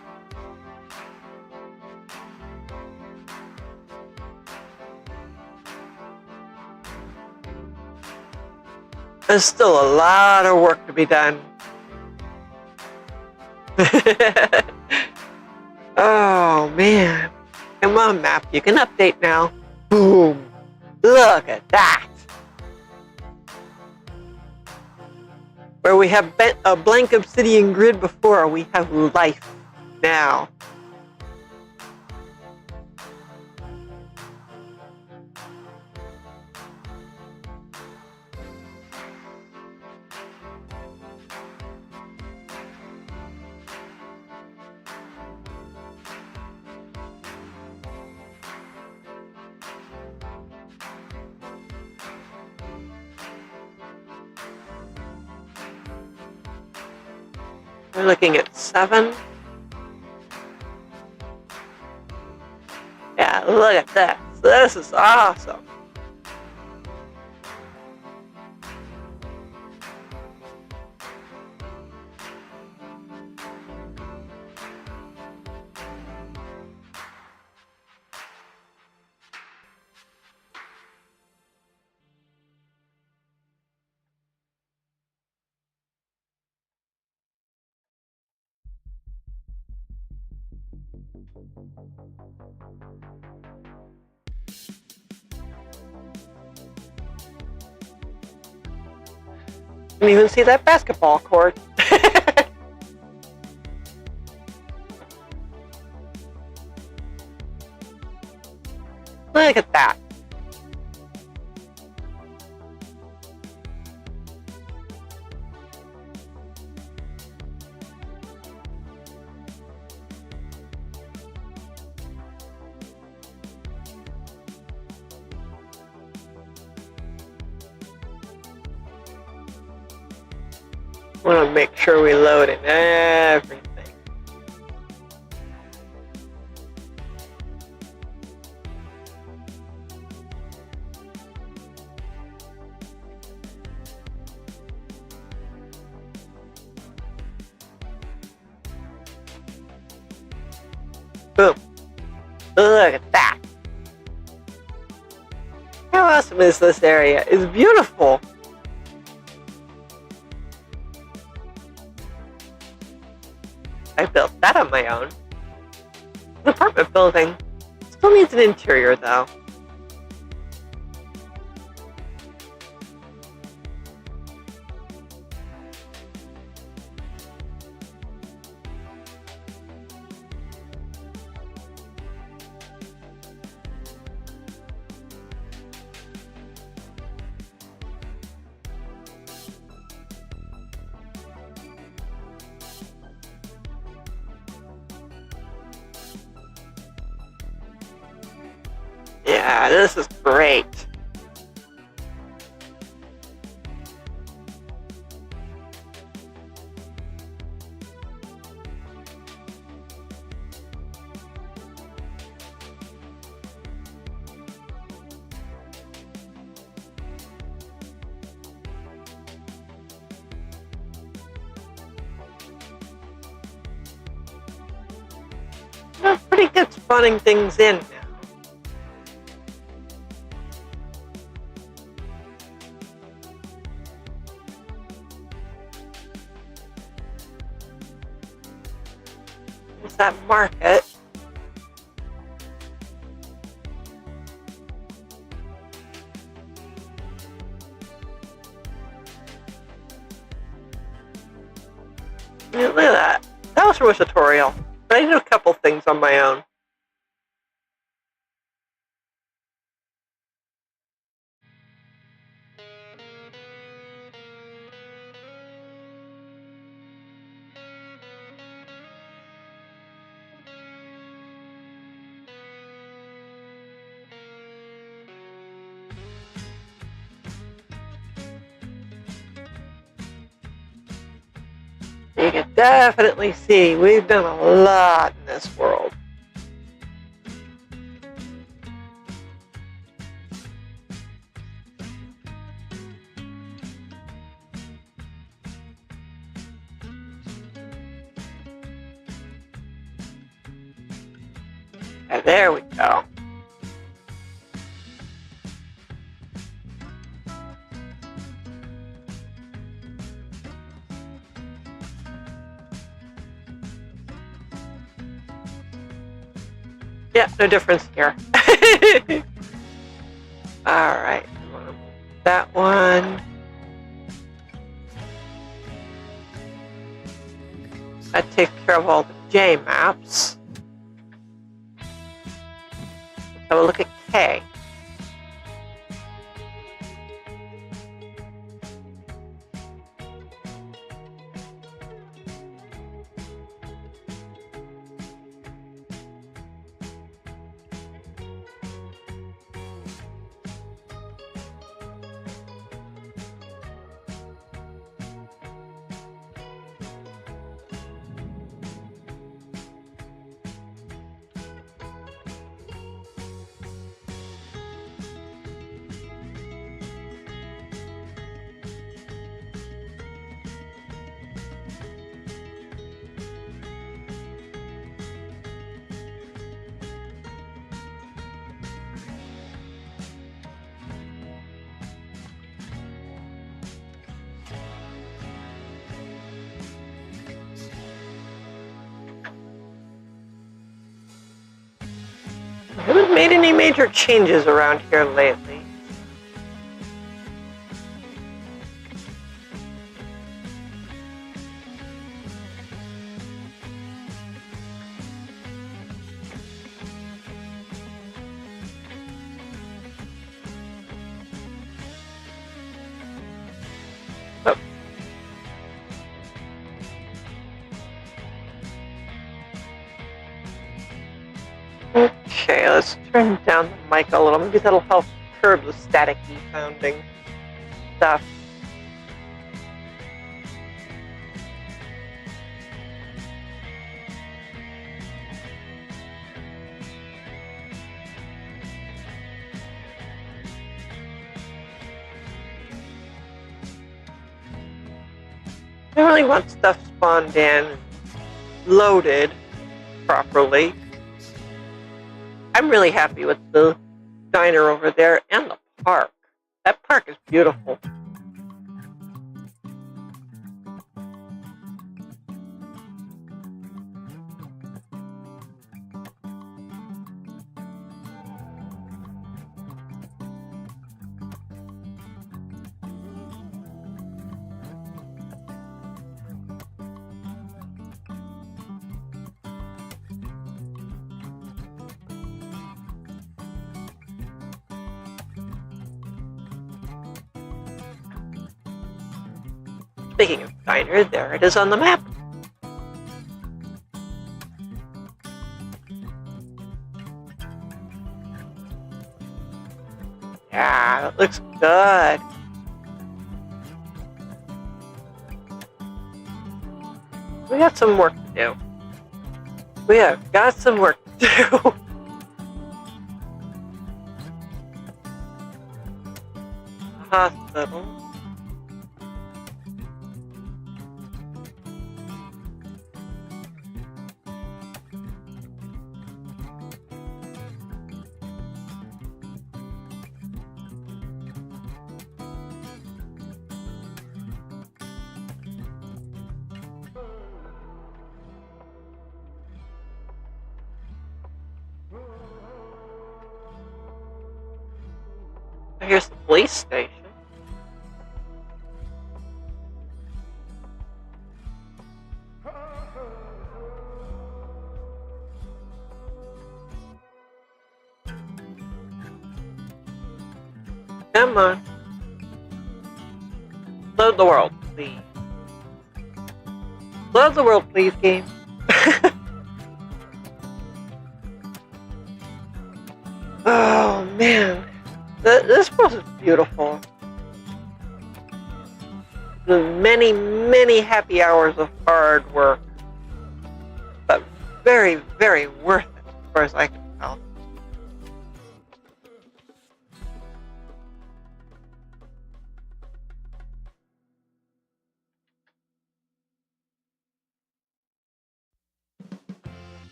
There's still a lot of work to be done. Oh man. Come on, map. You can update now. Boom. Look at that. Where we have a blank obsidian grid before, we have life now. We're looking at 7. Yeah, look at this. This is awesome. You can even see that basketball court. Look at that. I want to make sure we load in everything. Boom. Look at that. How awesome is this area? It's beautiful. I built that on my own. An apartment building. Still needs an interior though. Yeah, this is great. Pretty good spawning things in now. There's that market. Yeah, look at that. That was from a tutorial. But I did a couple things on my own. You can definitely see we've done a lot in this world. And there we go. Yeah, no difference here. Alright, that one. That takes care of all the J maps. Let's have a look at K. I haven't made any major changes around here lately. Oh. Okay, let's turn down the mic a little. Maybe that'll help curb the staticky sounding stuff. I really want stuff spawned in, loaded properly. I'm really happy with the diner over there and the park. That park is beautiful. Speaking of diner, there it is on the map. Yeah, that looks good. We got some work to do. We have got some work to do. Hospital. Here's the police station. Come on. Load the world, please. Load the world, please, game. Oh, man. This world is beautiful. The many, many happy hours of hard work. But very, very worth it, as far as I can tell.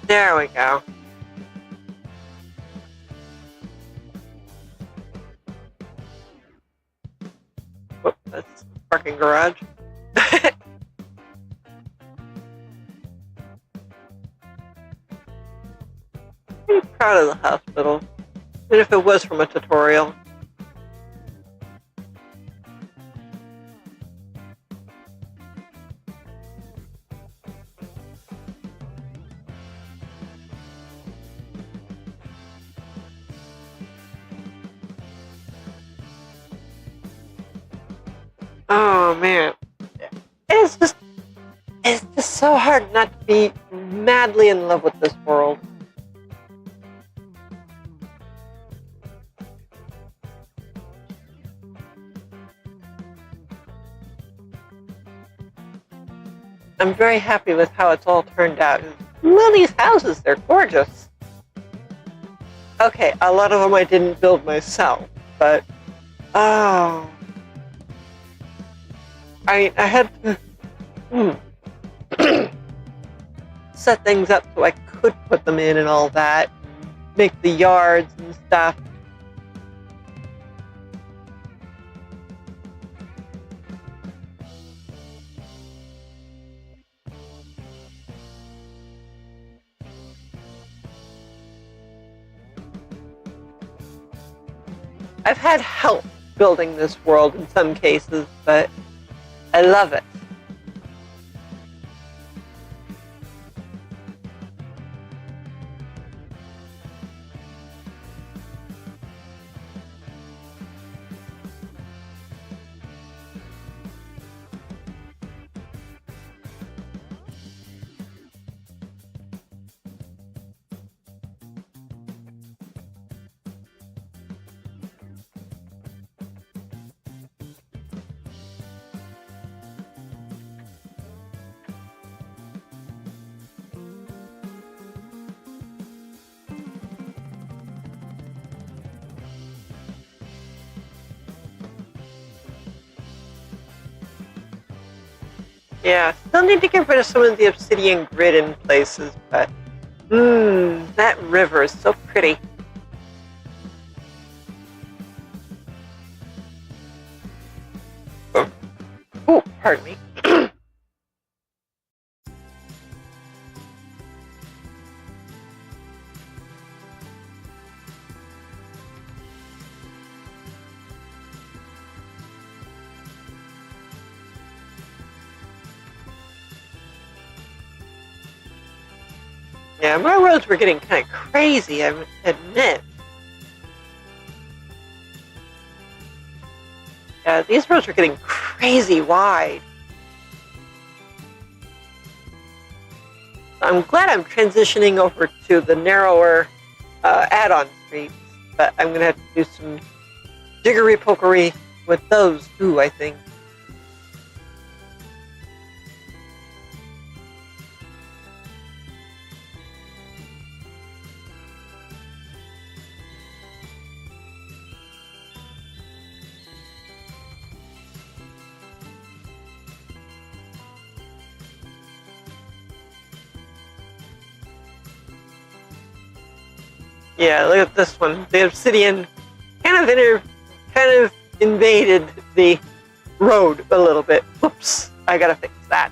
There we go. Whoop, that's the parking garage. Pretty proud of the hospital. Even if it was from a tutorial. Oh man. It's just so hard not to be madly in love with this world. I'm very happy with how it's all turned out. Look at these houses, they're gorgeous. Okay, a lot of them I didn't build myself, but oh, I had to set things up so I could put them in and all that, make the yards and stuff. I've had help building this world in some cases, but I love it. Yeah, still need to get rid of some of the obsidian grid in places, but that river is so pretty. Oh, pardon me. Yeah, my roads were getting kind of crazy, I admit. Yeah, these roads were getting crazy wide. I'm glad I'm transitioning over to the narrower add-on streets, but I'm going to have to do some jiggery-pokery with those too, I think. Yeah, look at this one. The obsidian kind of invaded the road a little bit. Whoops, I gotta fix that.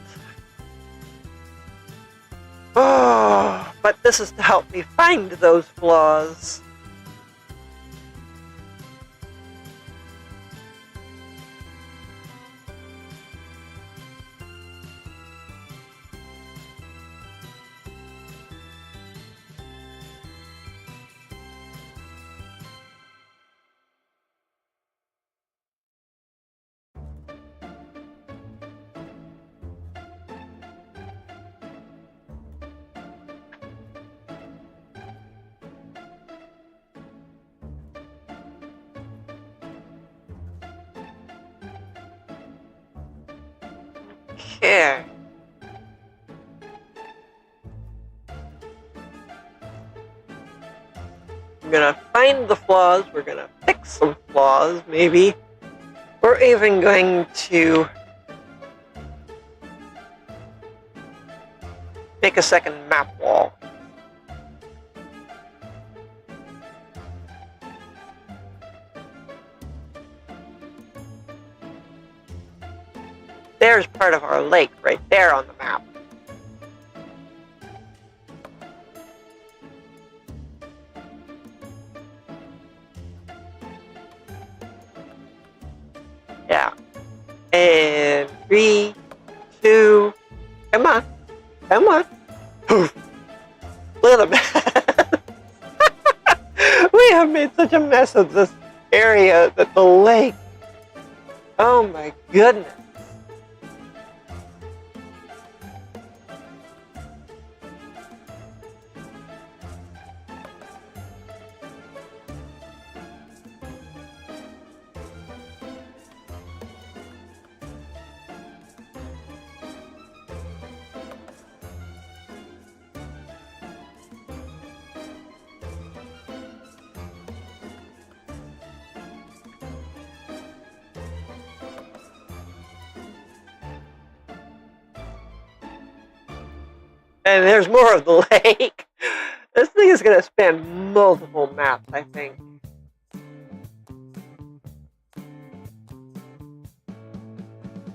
Oh, but this is to help me find those flaws. Okay. We're gonna find the flaws, we're gonna fix some flaws, maybe. We're even going to make a second map wall. There's part of our lake right there on the map. Yeah. And 3, 2, come on. Come on. Poof. Look at the mess. We have made such a mess of this area that the lake. Oh my goodness. And there's more of the lake. This thing is going to span multiple maps, I think.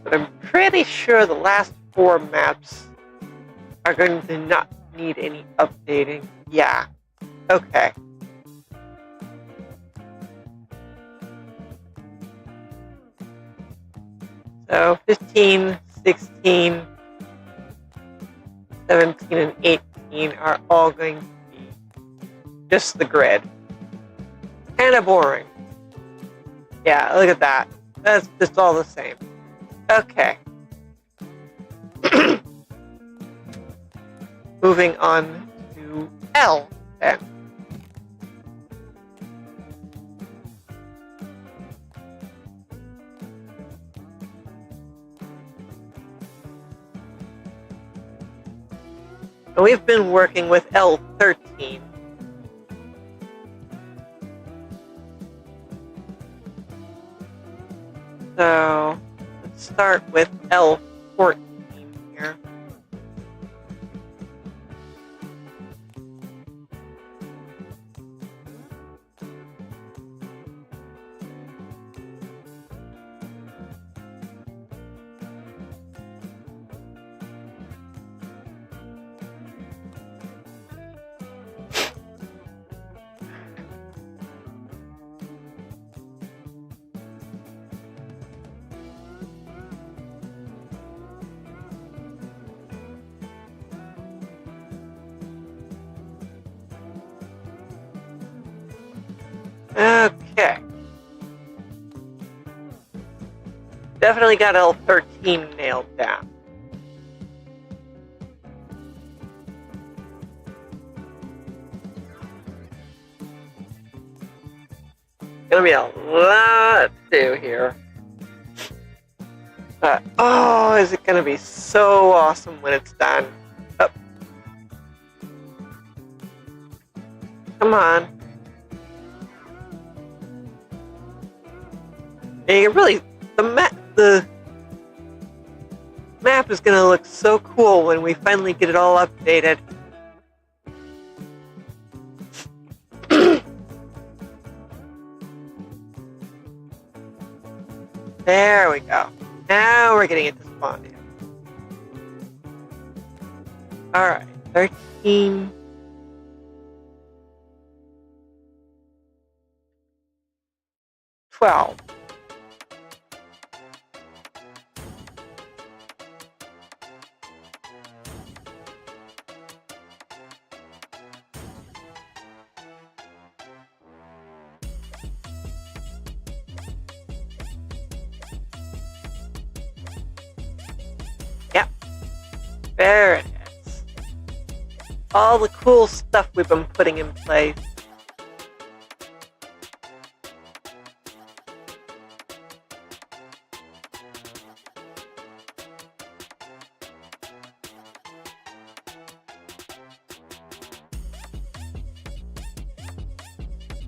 But I'm pretty sure the last 4 maps are going to not need any updating. Yeah. Okay. So 15, 16, 17, and 18 are all going to be just the grid. Kind of boring. Yeah, look at that. That's just all the same. Okay. Moving on to L then. And we've been working with L13. So let's start with L14 here. Okay. Definitely got L13 nailed down. Gonna be a lot to do here. But, oh, is it gonna be so awesome when it's done. Oh. Come on. And you really, the map is gonna look so cool when we finally get it all updated. There we go. Now we're getting it to spawn here. Alright, 13. $12. Yep. There it is. All the cool stuff we've been putting in place.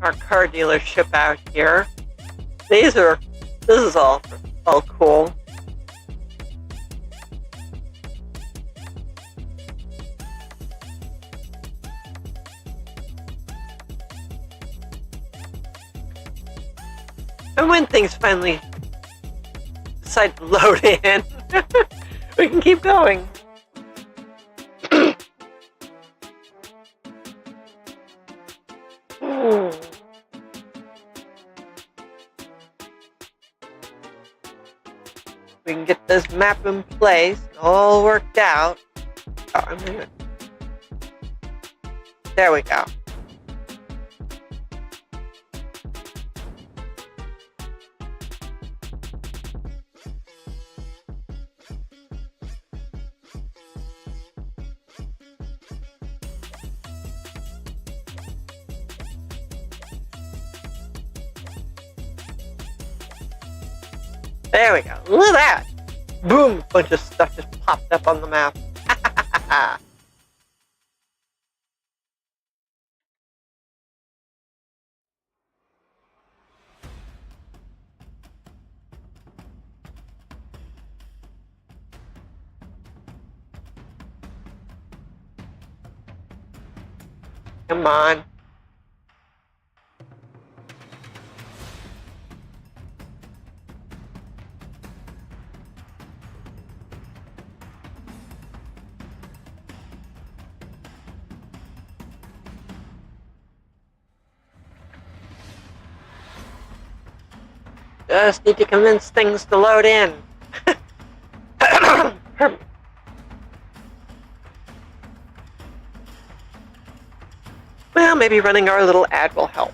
our car dealership out here. This is all cool. And when things finally decide to load in, we can keep going. We can get this map in place, all worked out. Oh, there we go. There we go. Look at that. Boom! A bunch of stuff just popped up on the map. Come on. Just need to convince things to load in. Well, maybe running our little ad will help.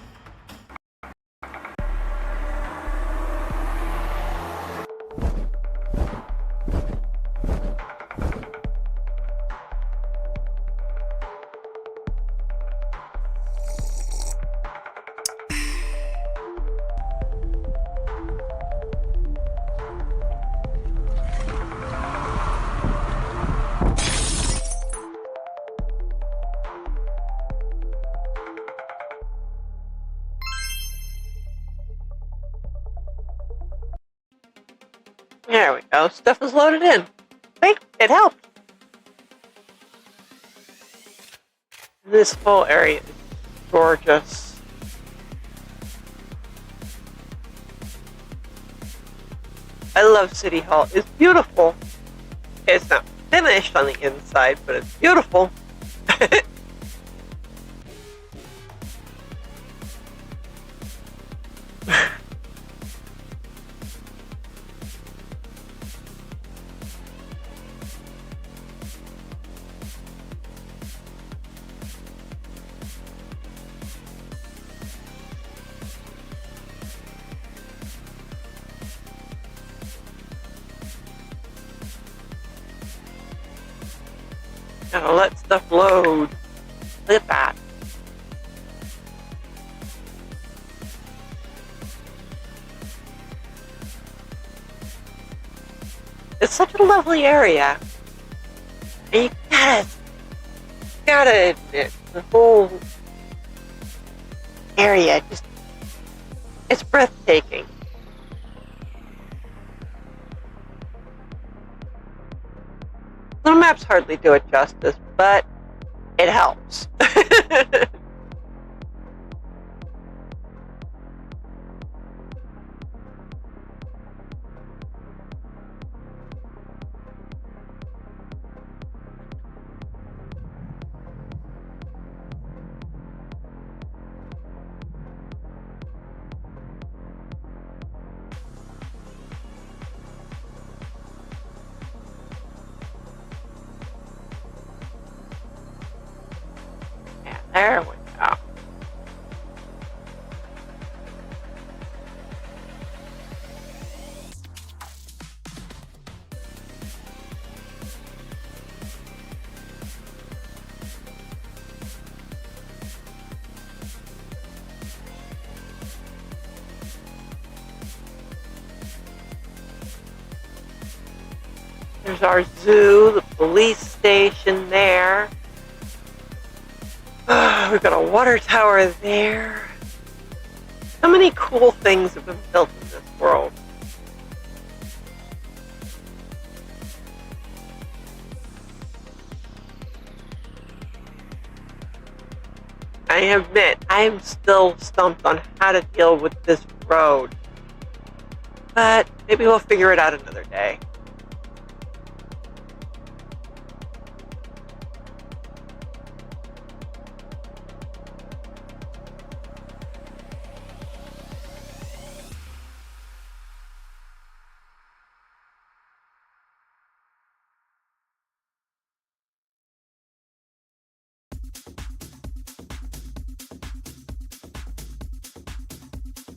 There we go. Stuff is loaded in. See? It helped. This whole area is gorgeous. I love City Hall. It's beautiful. It's not finished on the inside, but it's beautiful. Gotta let stuff load. Look at that. It's such a lovely area. And you gotta admit, the whole area it's breathtaking. The maps hardly do it justice, but it helps. There we go. There's our zoo, the police station there. We've got a water tower there. So many cool things have been built in this world. I admit, I am still stumped on how to deal with this road. But maybe we'll figure it out another day.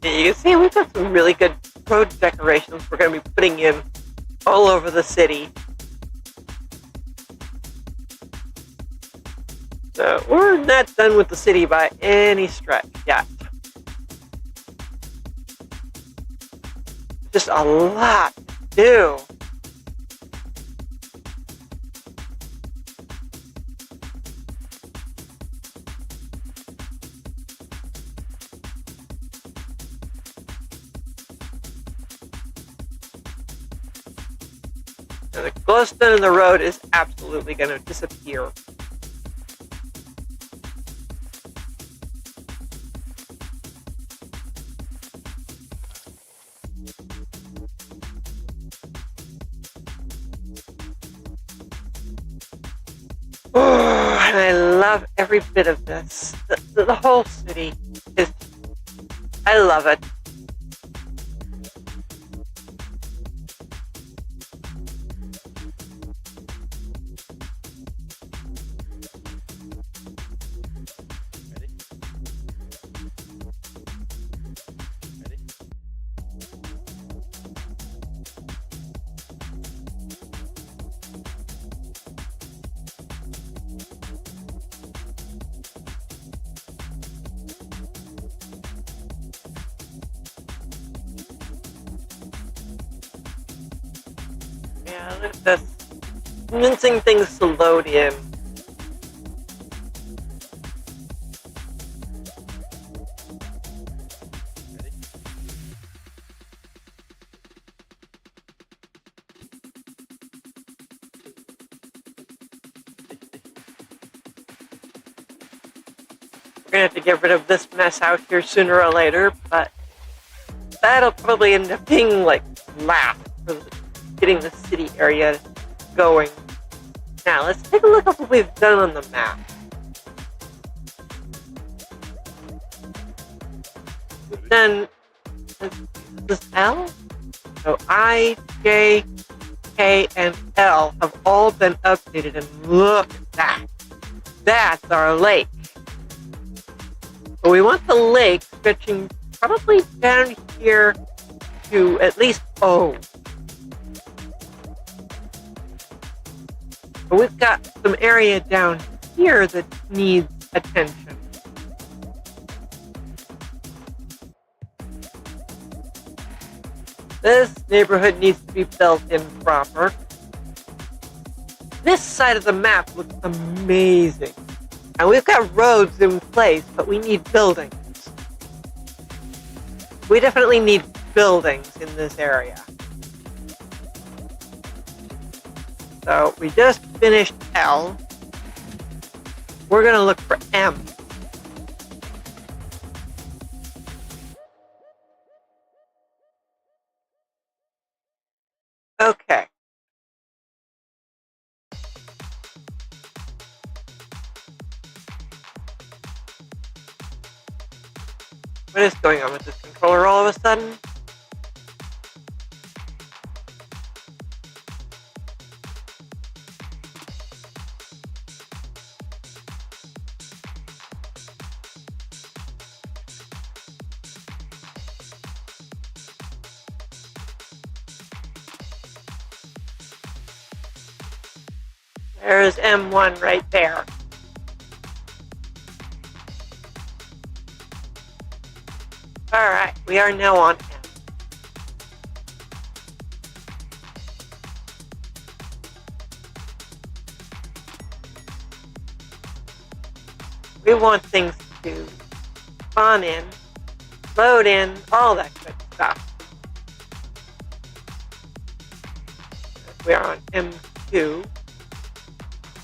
You can see we've got some really good road decorations we're going to be putting in all over the city. So we're not done with the city by any stretch yet. Just a lot to do. And the glowstone in the road is absolutely going to disappear. Oh, and I love every bit of this. The whole city is... I love it. Yeah, look at this. Mincing things to load in. We're gonna have to get rid of this mess out here sooner or later, but that'll probably end up being like last for getting the city area going. Now let's take a look at what we've done on the map. We've done this L? So I, J, K, and L have all been updated, and look at that. That's our lake. But we want the lake stretching probably down here to at least O. But we've got some area down here that needs attention. This neighborhood needs to be built in proper. This side of the map looks amazing. And we've got roads in place, but we need buildings. We definitely need buildings in this area. So we just finished L. We're going to look for M. Okay. What is going on with this controller all of a sudden? There's M1 right there. Alright, we are now on M. We want things to spawn in load in, all that good stuff. We're on M2.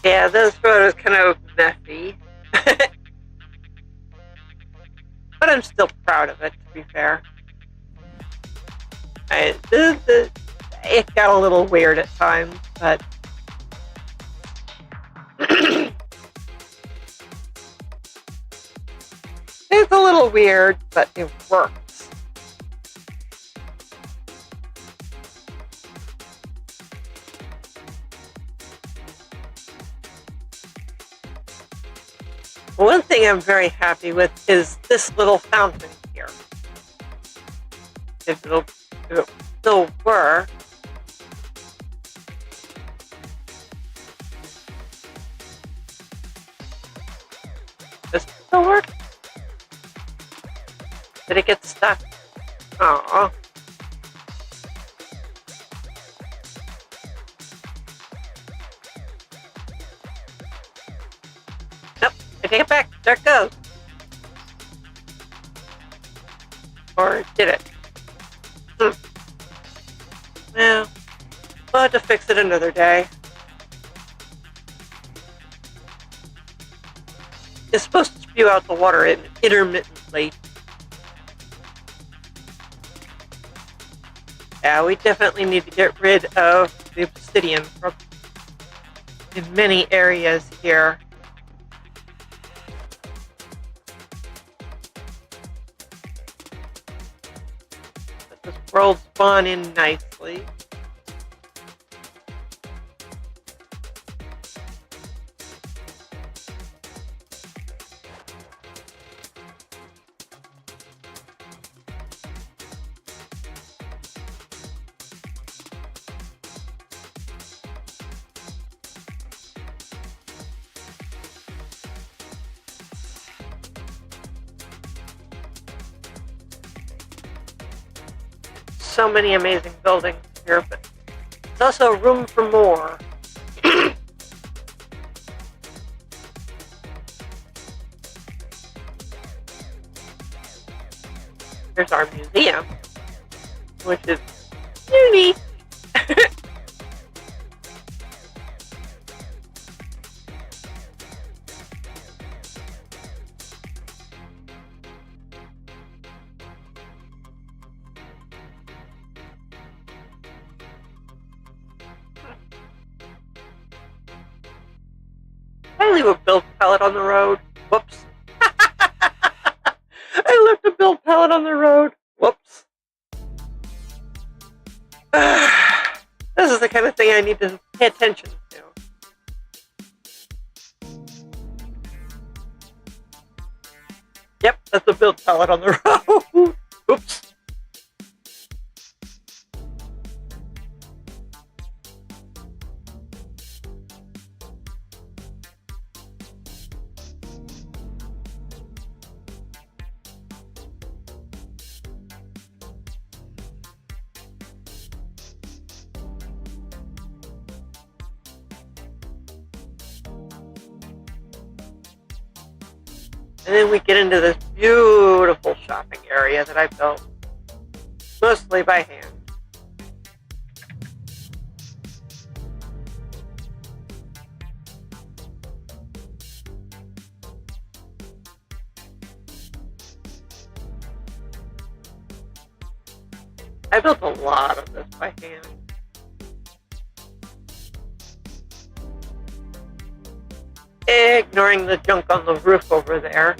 Yeah, this road is kind of messy. But I'm still proud of it, to be fair. It got a little weird at times, but it's a little weird, but it works. One thing I'm very happy with is this little fountain here. If it still work. Does it still work? Did it get stuck? Aww. Nope, I take it back. There it goes. Or did it? Well, we'll have to fix it another day. It's supposed to spew out the water intermittently. Yeah, we definitely need to get rid of the obsidian from in many areas here. Let this world spawn in nicely. So many amazing buildings here, but there's also room for more. Here's our museum, which is unique. I leave a build pallet on the road. Whoops. I left a build pallet on the road. Whoops. This is the kind of thing I need to pay attention to. Yep, that's a build pallet on the road. Oops. And then we get into this beautiful shopping area that I built, mostly by hand. I built a lot of this by hand. Ignoring the junk on the roof over there.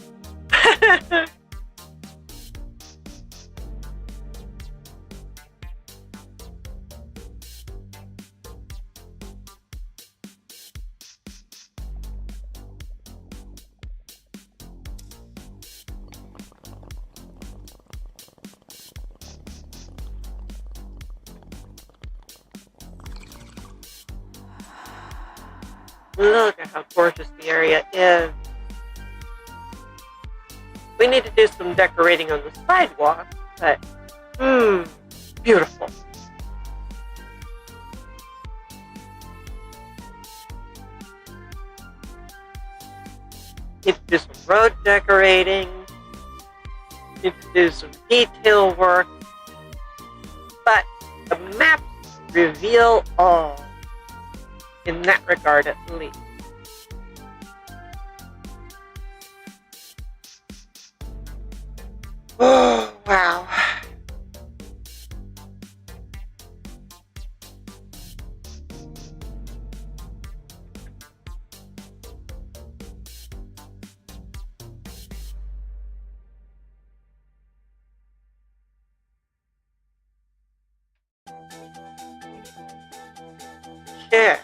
Look at how gorgeous the area is. We need to do some decorating on the sidewalk, but beautiful. Need to do some road decorating. need to do some detail work, but the maps reveal all, in that regard at least. Oh, wow. Yeah.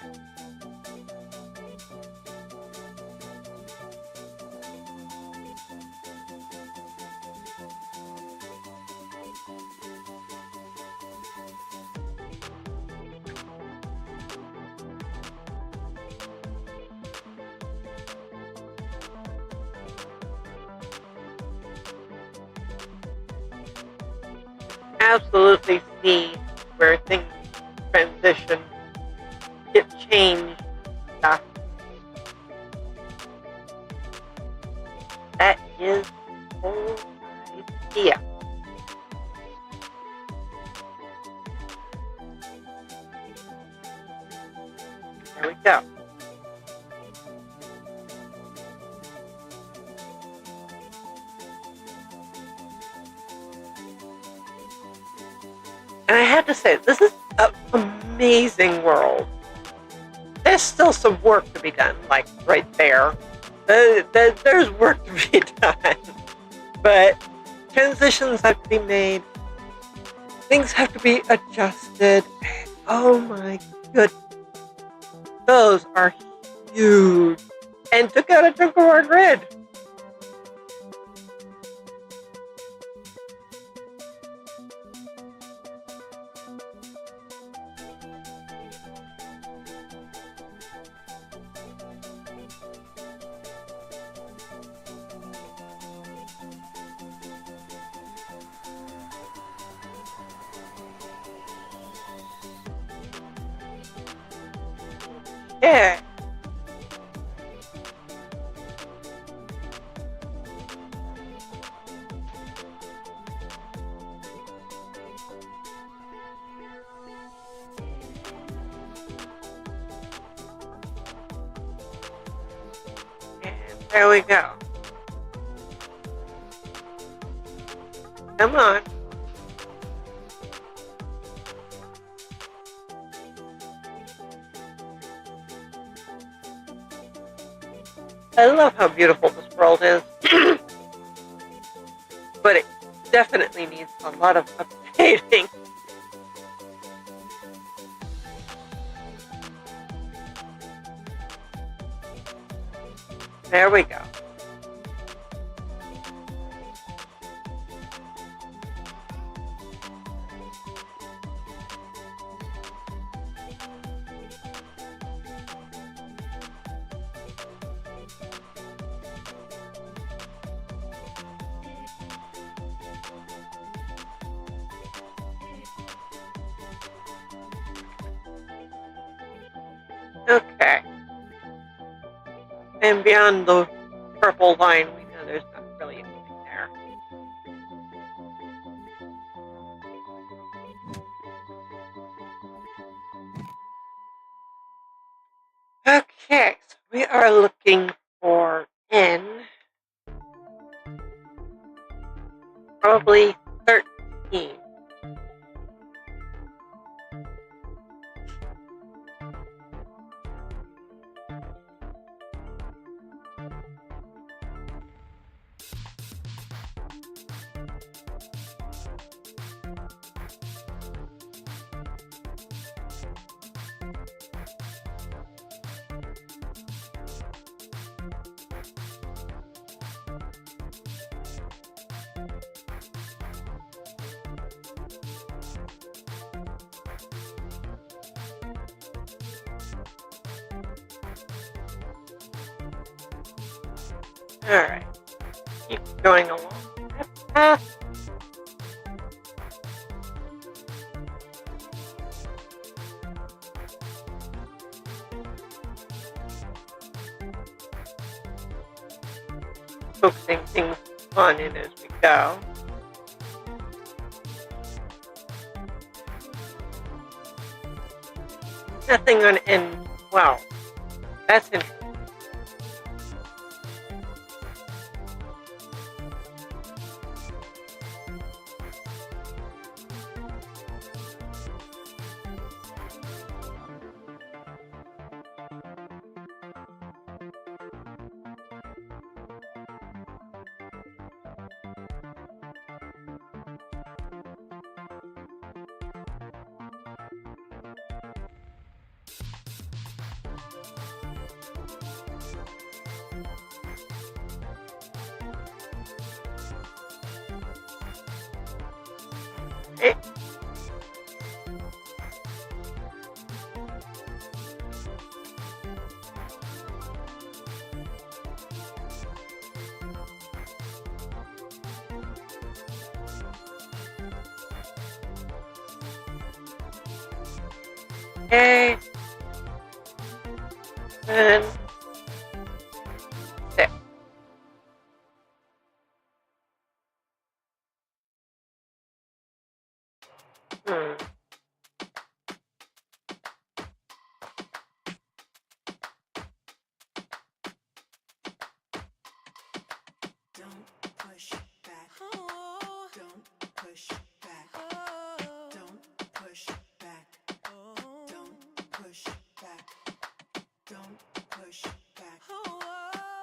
Absolutely see where things transition, get changed, stuff. That is the whole idea. There we go. And I have to say, this is an amazing world. There's still some work to be done, like right there. There's work to be done. But transitions have to be made. Things have to be adjusted. Oh my goodness. Those are huge. And took out a chunk of our grid. Yeah. And there we go. Come on. I love how beautiful this world is. But it definitely needs a lot of updating. There we go. Okay. And beyond the purple line, we know there's not really anything there. Okay, so we are looking for N. Probably 13. Alright. Keep going along that path. Focusing things on it as we go. Nothing on N12. That's interesting. Eh. Okay. And 6. Hmm. Don't push back. Don't push back. Don't push back. Don't push back. Don't push back.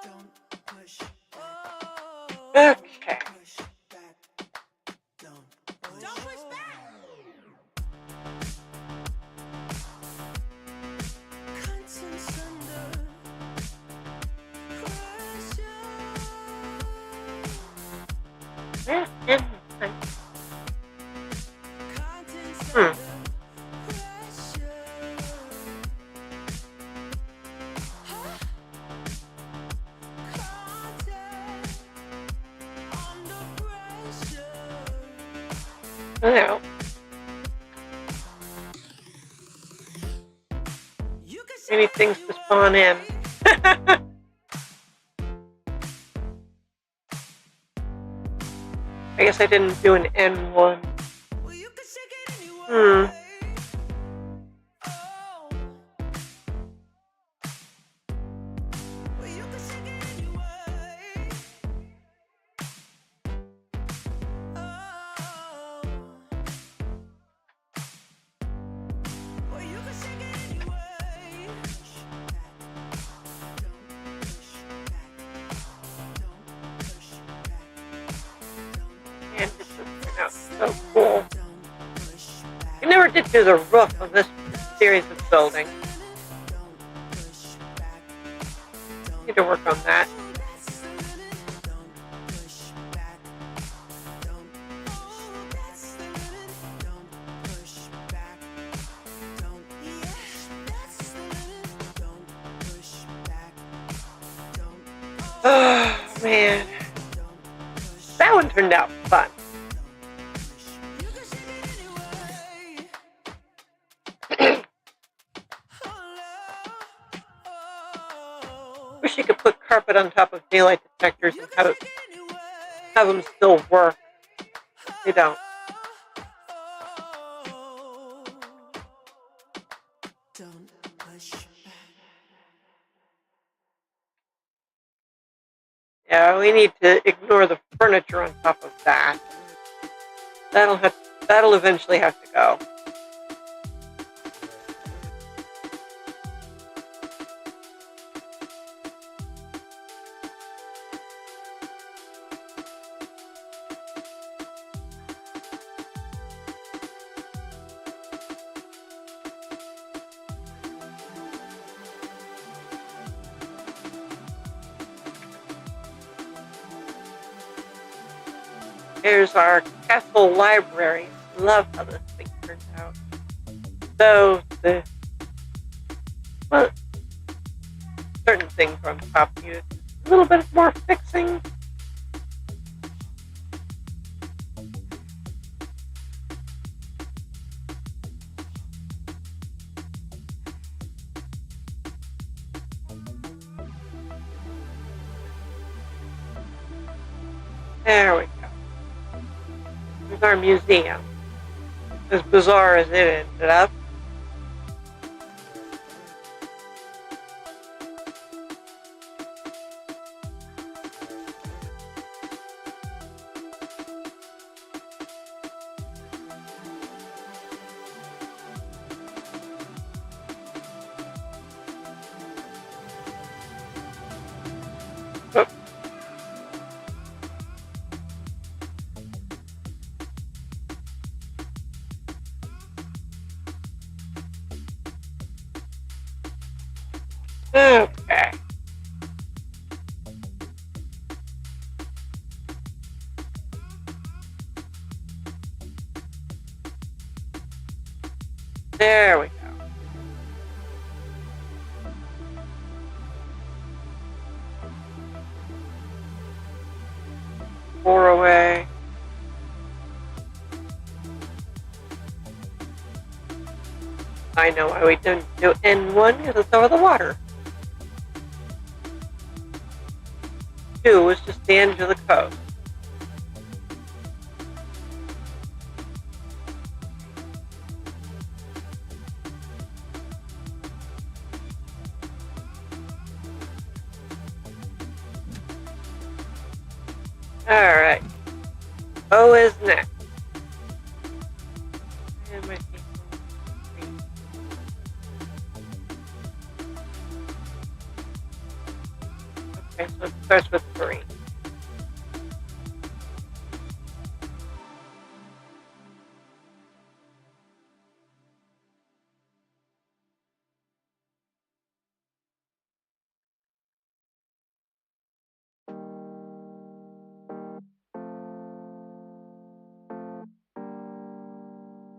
Don't push back. Okay. Push back. Don't push back. Conscience under pressure. Where's N9? Conscience Hmm. under pressure. Huh? Contact under pressure. No. You can Any say things you to spawn in. away. I guess I didn't do an N1. Well, you can shake it anyway. Hmm. Oh. Well, you can shake it anyway. Oh. Well, you can shake it anyway. Push back. Don't push back. Don't push back. Don't And this turned out so cool. Don't push back. I never did do the roof of this series of buildings. Don't push back. Need to work on that. Don't push back. Don't push back. Don't push back. Don't Oh, man. That one turned out fun. you can shake it anyway. Oh, Wish you could put carpet on top of daylight detectors you and can have shake it anyway. them still work. They don't. Don't push back. Yeah, we need to ignore the furniture on top of that. That'll eventually have to go. Here's our castle library. Love how this thing turned out. So certain things on top need a little bit more fixing. There we go. Here's our museum. As bizarre as it ended up. Okay. There we go. Four away. I know why we didn't do N1 because it's over the water. 2 was just the edge of the coast. Alright. O is next. And my okay, so it starts with 3.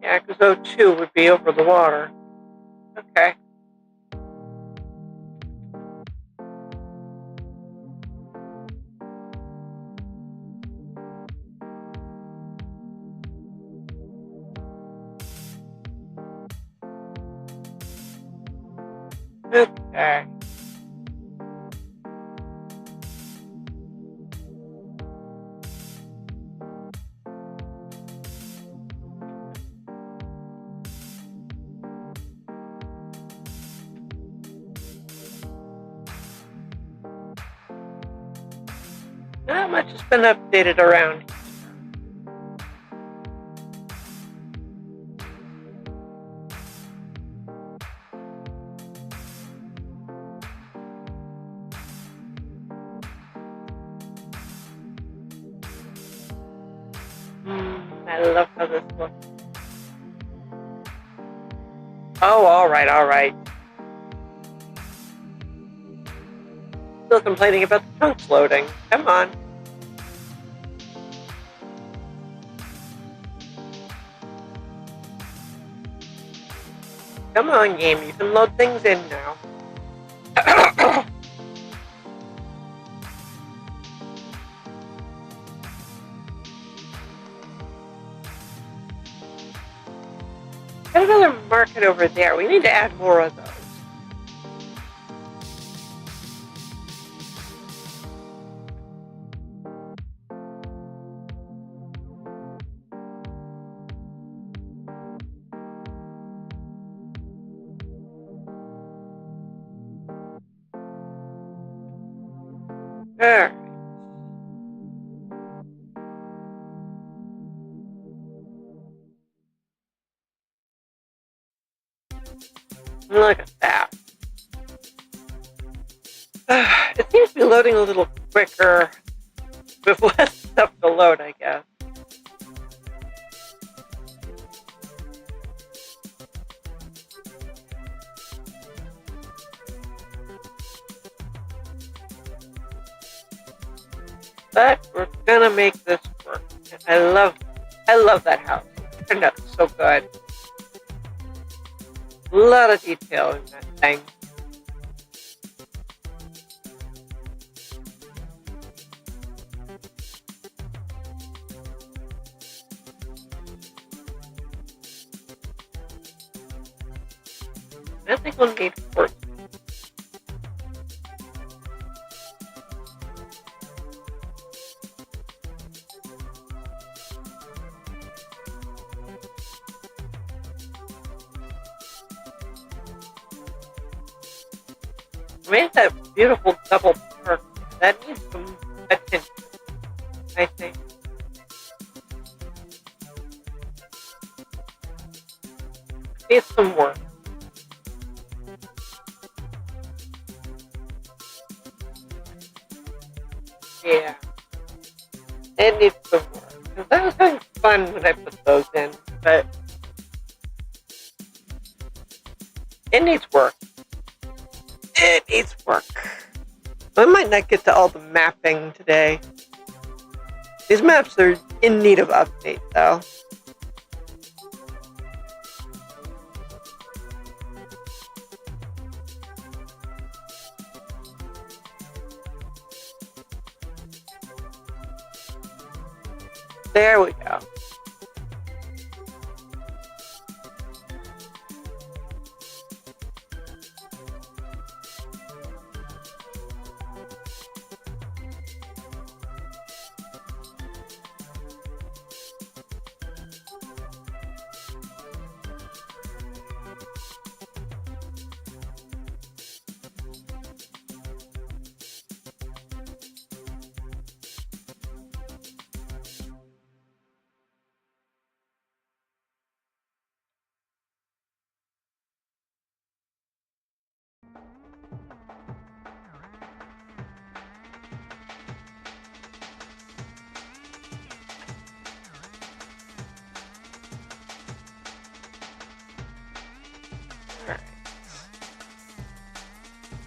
Yeah, because O2 would be over the water. Okay. Okay. Not much has been updated around here. I love how this looks. Oh, alright. Still complaining about the trunks loading. Come on. Come on, game. You can load things in now. Got another market over there. We need to add more of those. Alright. Look at that. It seems to be loading a little quicker with less stuff to load, I guess. But we're gonna make this work. I love that house. It turned out so good. A lot of detail in that thing. I think we'll need 14. Made that beautiful double park. That needs some attention, I think. Needs some work. Yeah. It needs some work. Because that was having fun when I put those in, but it needs work. It needs work. I might not get to all the mapping today. These maps are in need of update, though. There we go.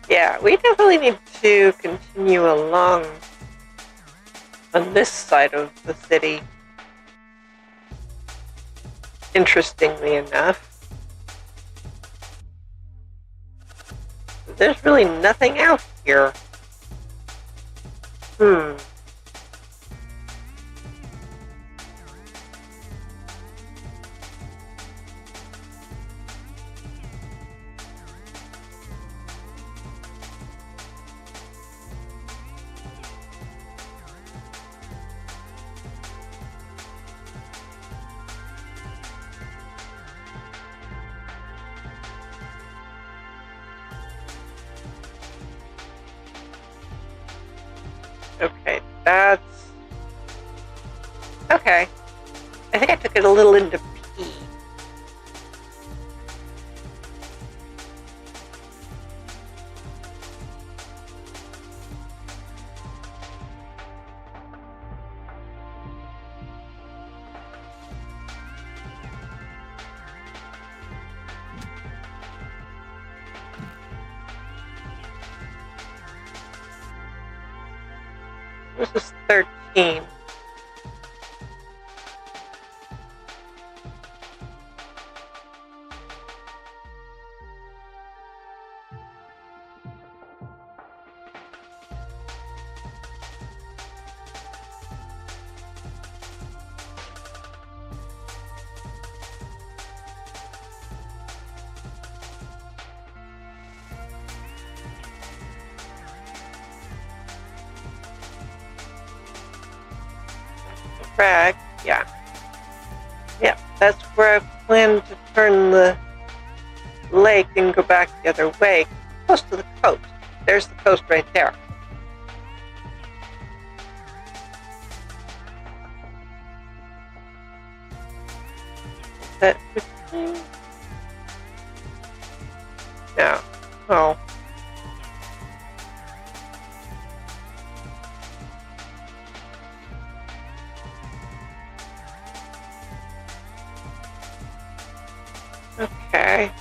Yeah, we definitely need to continue along on this side of the city. Interestingly enough, there's really nothing out here. Okay, that's... Okay. I think I took it a little into P. This is 13. Crag, yeah. Yep, that's where I plan to turn the lake and go back the other way, close to the coast. There's the coast right there. Is that 15? No. Oh. Okay.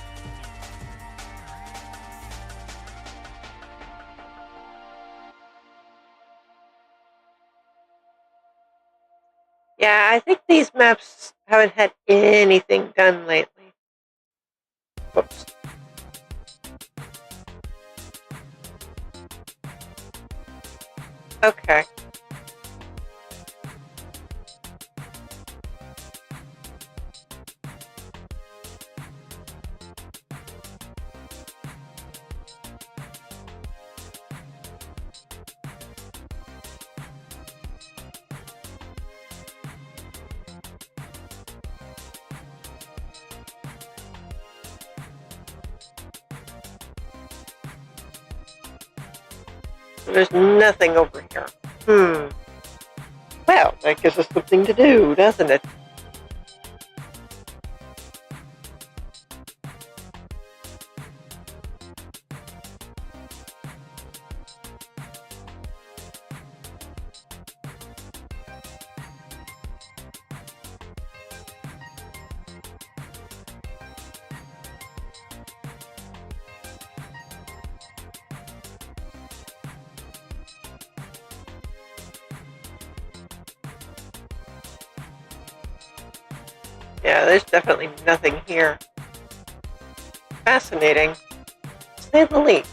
Yeah, I think these maps haven't had anything done lately. Whoops. Okay. There's nothing over here. Well, that gives us something to do, doesn't it? Yeah, there's definitely nothing here. Fascinating, to say the least.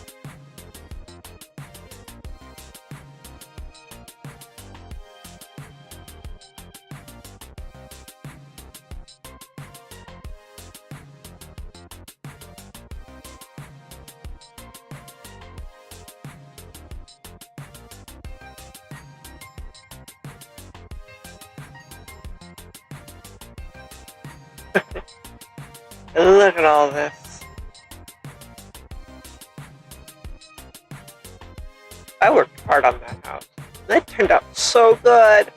Look at all this. I worked hard on that house. That turned out so good.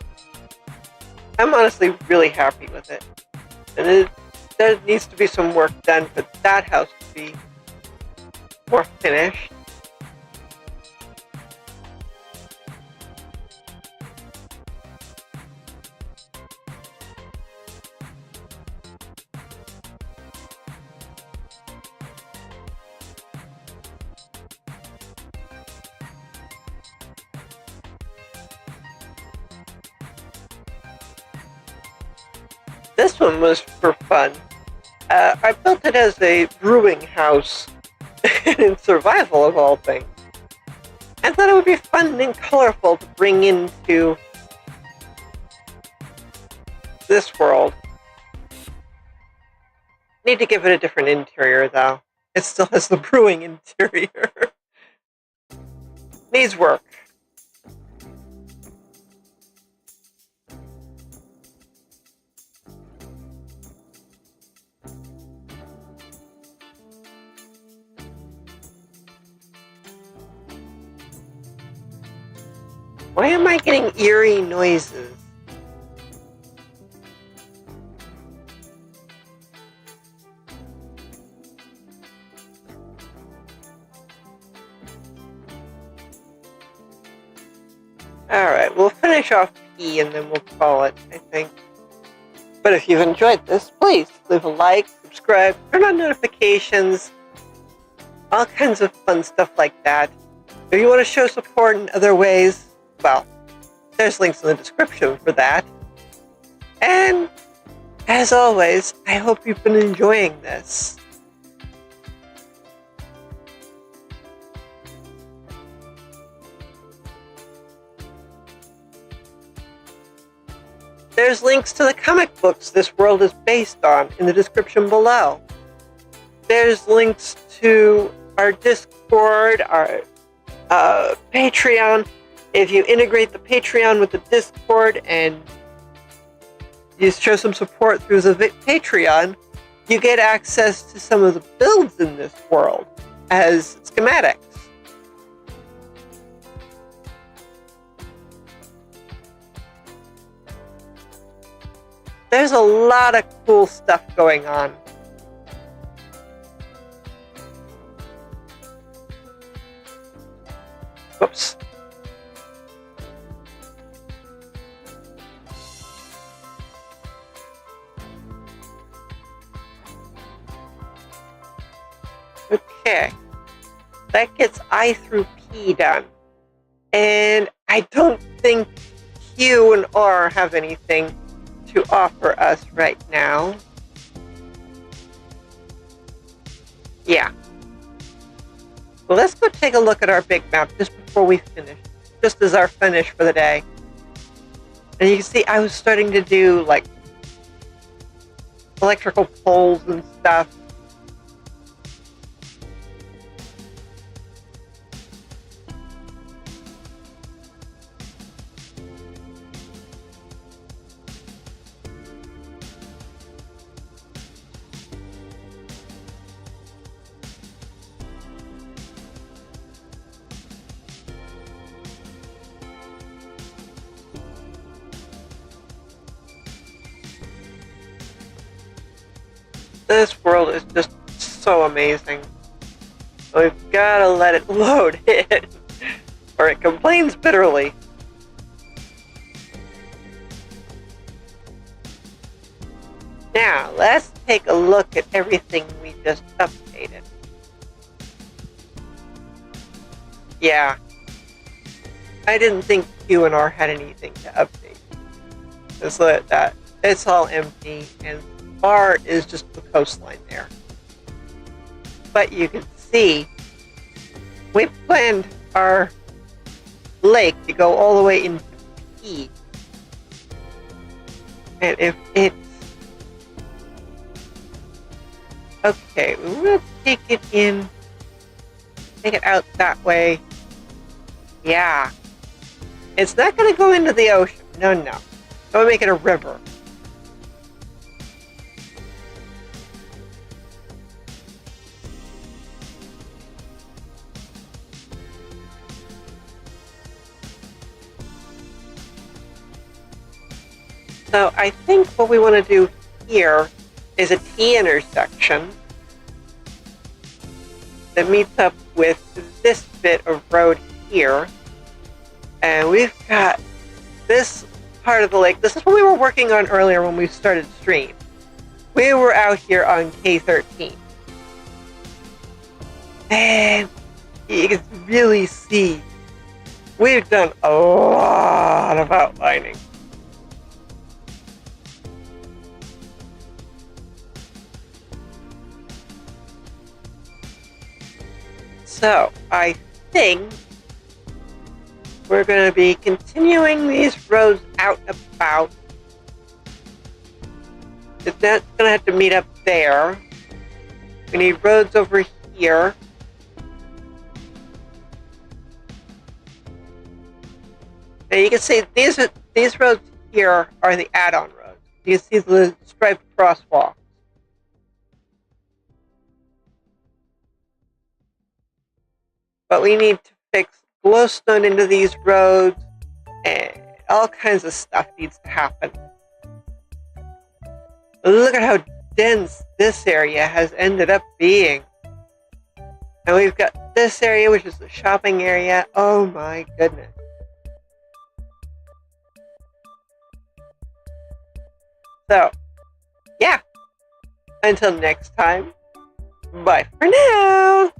I'm honestly really happy with it. And there needs to be some work done for that house to be more finished. This one was for fun. I built it as a brewing house in survival of all things. I thought it would be fun and colorful to bring into this world. Need to give it a different interior though. It still has the brewing interior. Needs work. Why am I getting eerie noises? Alright, we'll finish off P and then we'll call it, I think. But if you've enjoyed this, please leave a like, subscribe, turn on notifications, all kinds of fun stuff like that. If you want to show support in other ways, well, there's links in the description for that. And, as always, I hope you've been enjoying this. There's links to the comic books this world is based on in the description below. There's links to our Discord, our Patreon. If you integrate the Patreon with the Discord and you show some support through the Patreon, you get access to some of the builds in this world as schematics. There's a lot of cool stuff going on. Whoops. Okay. That gets I through P done. And I don't think Q and R have anything to offer us right now. Yeah. Well, let's go take a look at our big map just before we finish. Just as our finish for the day. And you can see I was starting to do like electrical poles and stuff. This world is just so amazing. We've got to let it load in, or it complains bitterly. Now, let's take a look at everything we just updated. Yeah. I didn't think Q and R had anything to update. Just look at that. It's all empty, and bar is just the coastline there. But you can see we planned our lake to go all the way into P. And if it's okay, we'll take it in, take it out that way. Yeah. It's not going to go into the ocean. No, no. We'll make it a river. So I think what we want to do here is a T intersection that meets up with this bit of road here. And we've got this part of the lake. This is what we were working on earlier when we started stream. We were out here on K13. And you can really see we've done a lot of outlining. So I think we're going to be continuing these roads out about. That's going to have to meet up there. We need roads over here. And you can see these roads here are the add-on roads. You can see the striped crosswalk. But we need to fix glowstone into these roads, and all kinds of stuff needs to happen. Look at how dense this area has ended up being. And we've got this area, which is the shopping area. Oh my goodness. So, yeah. Until next time, bye for now.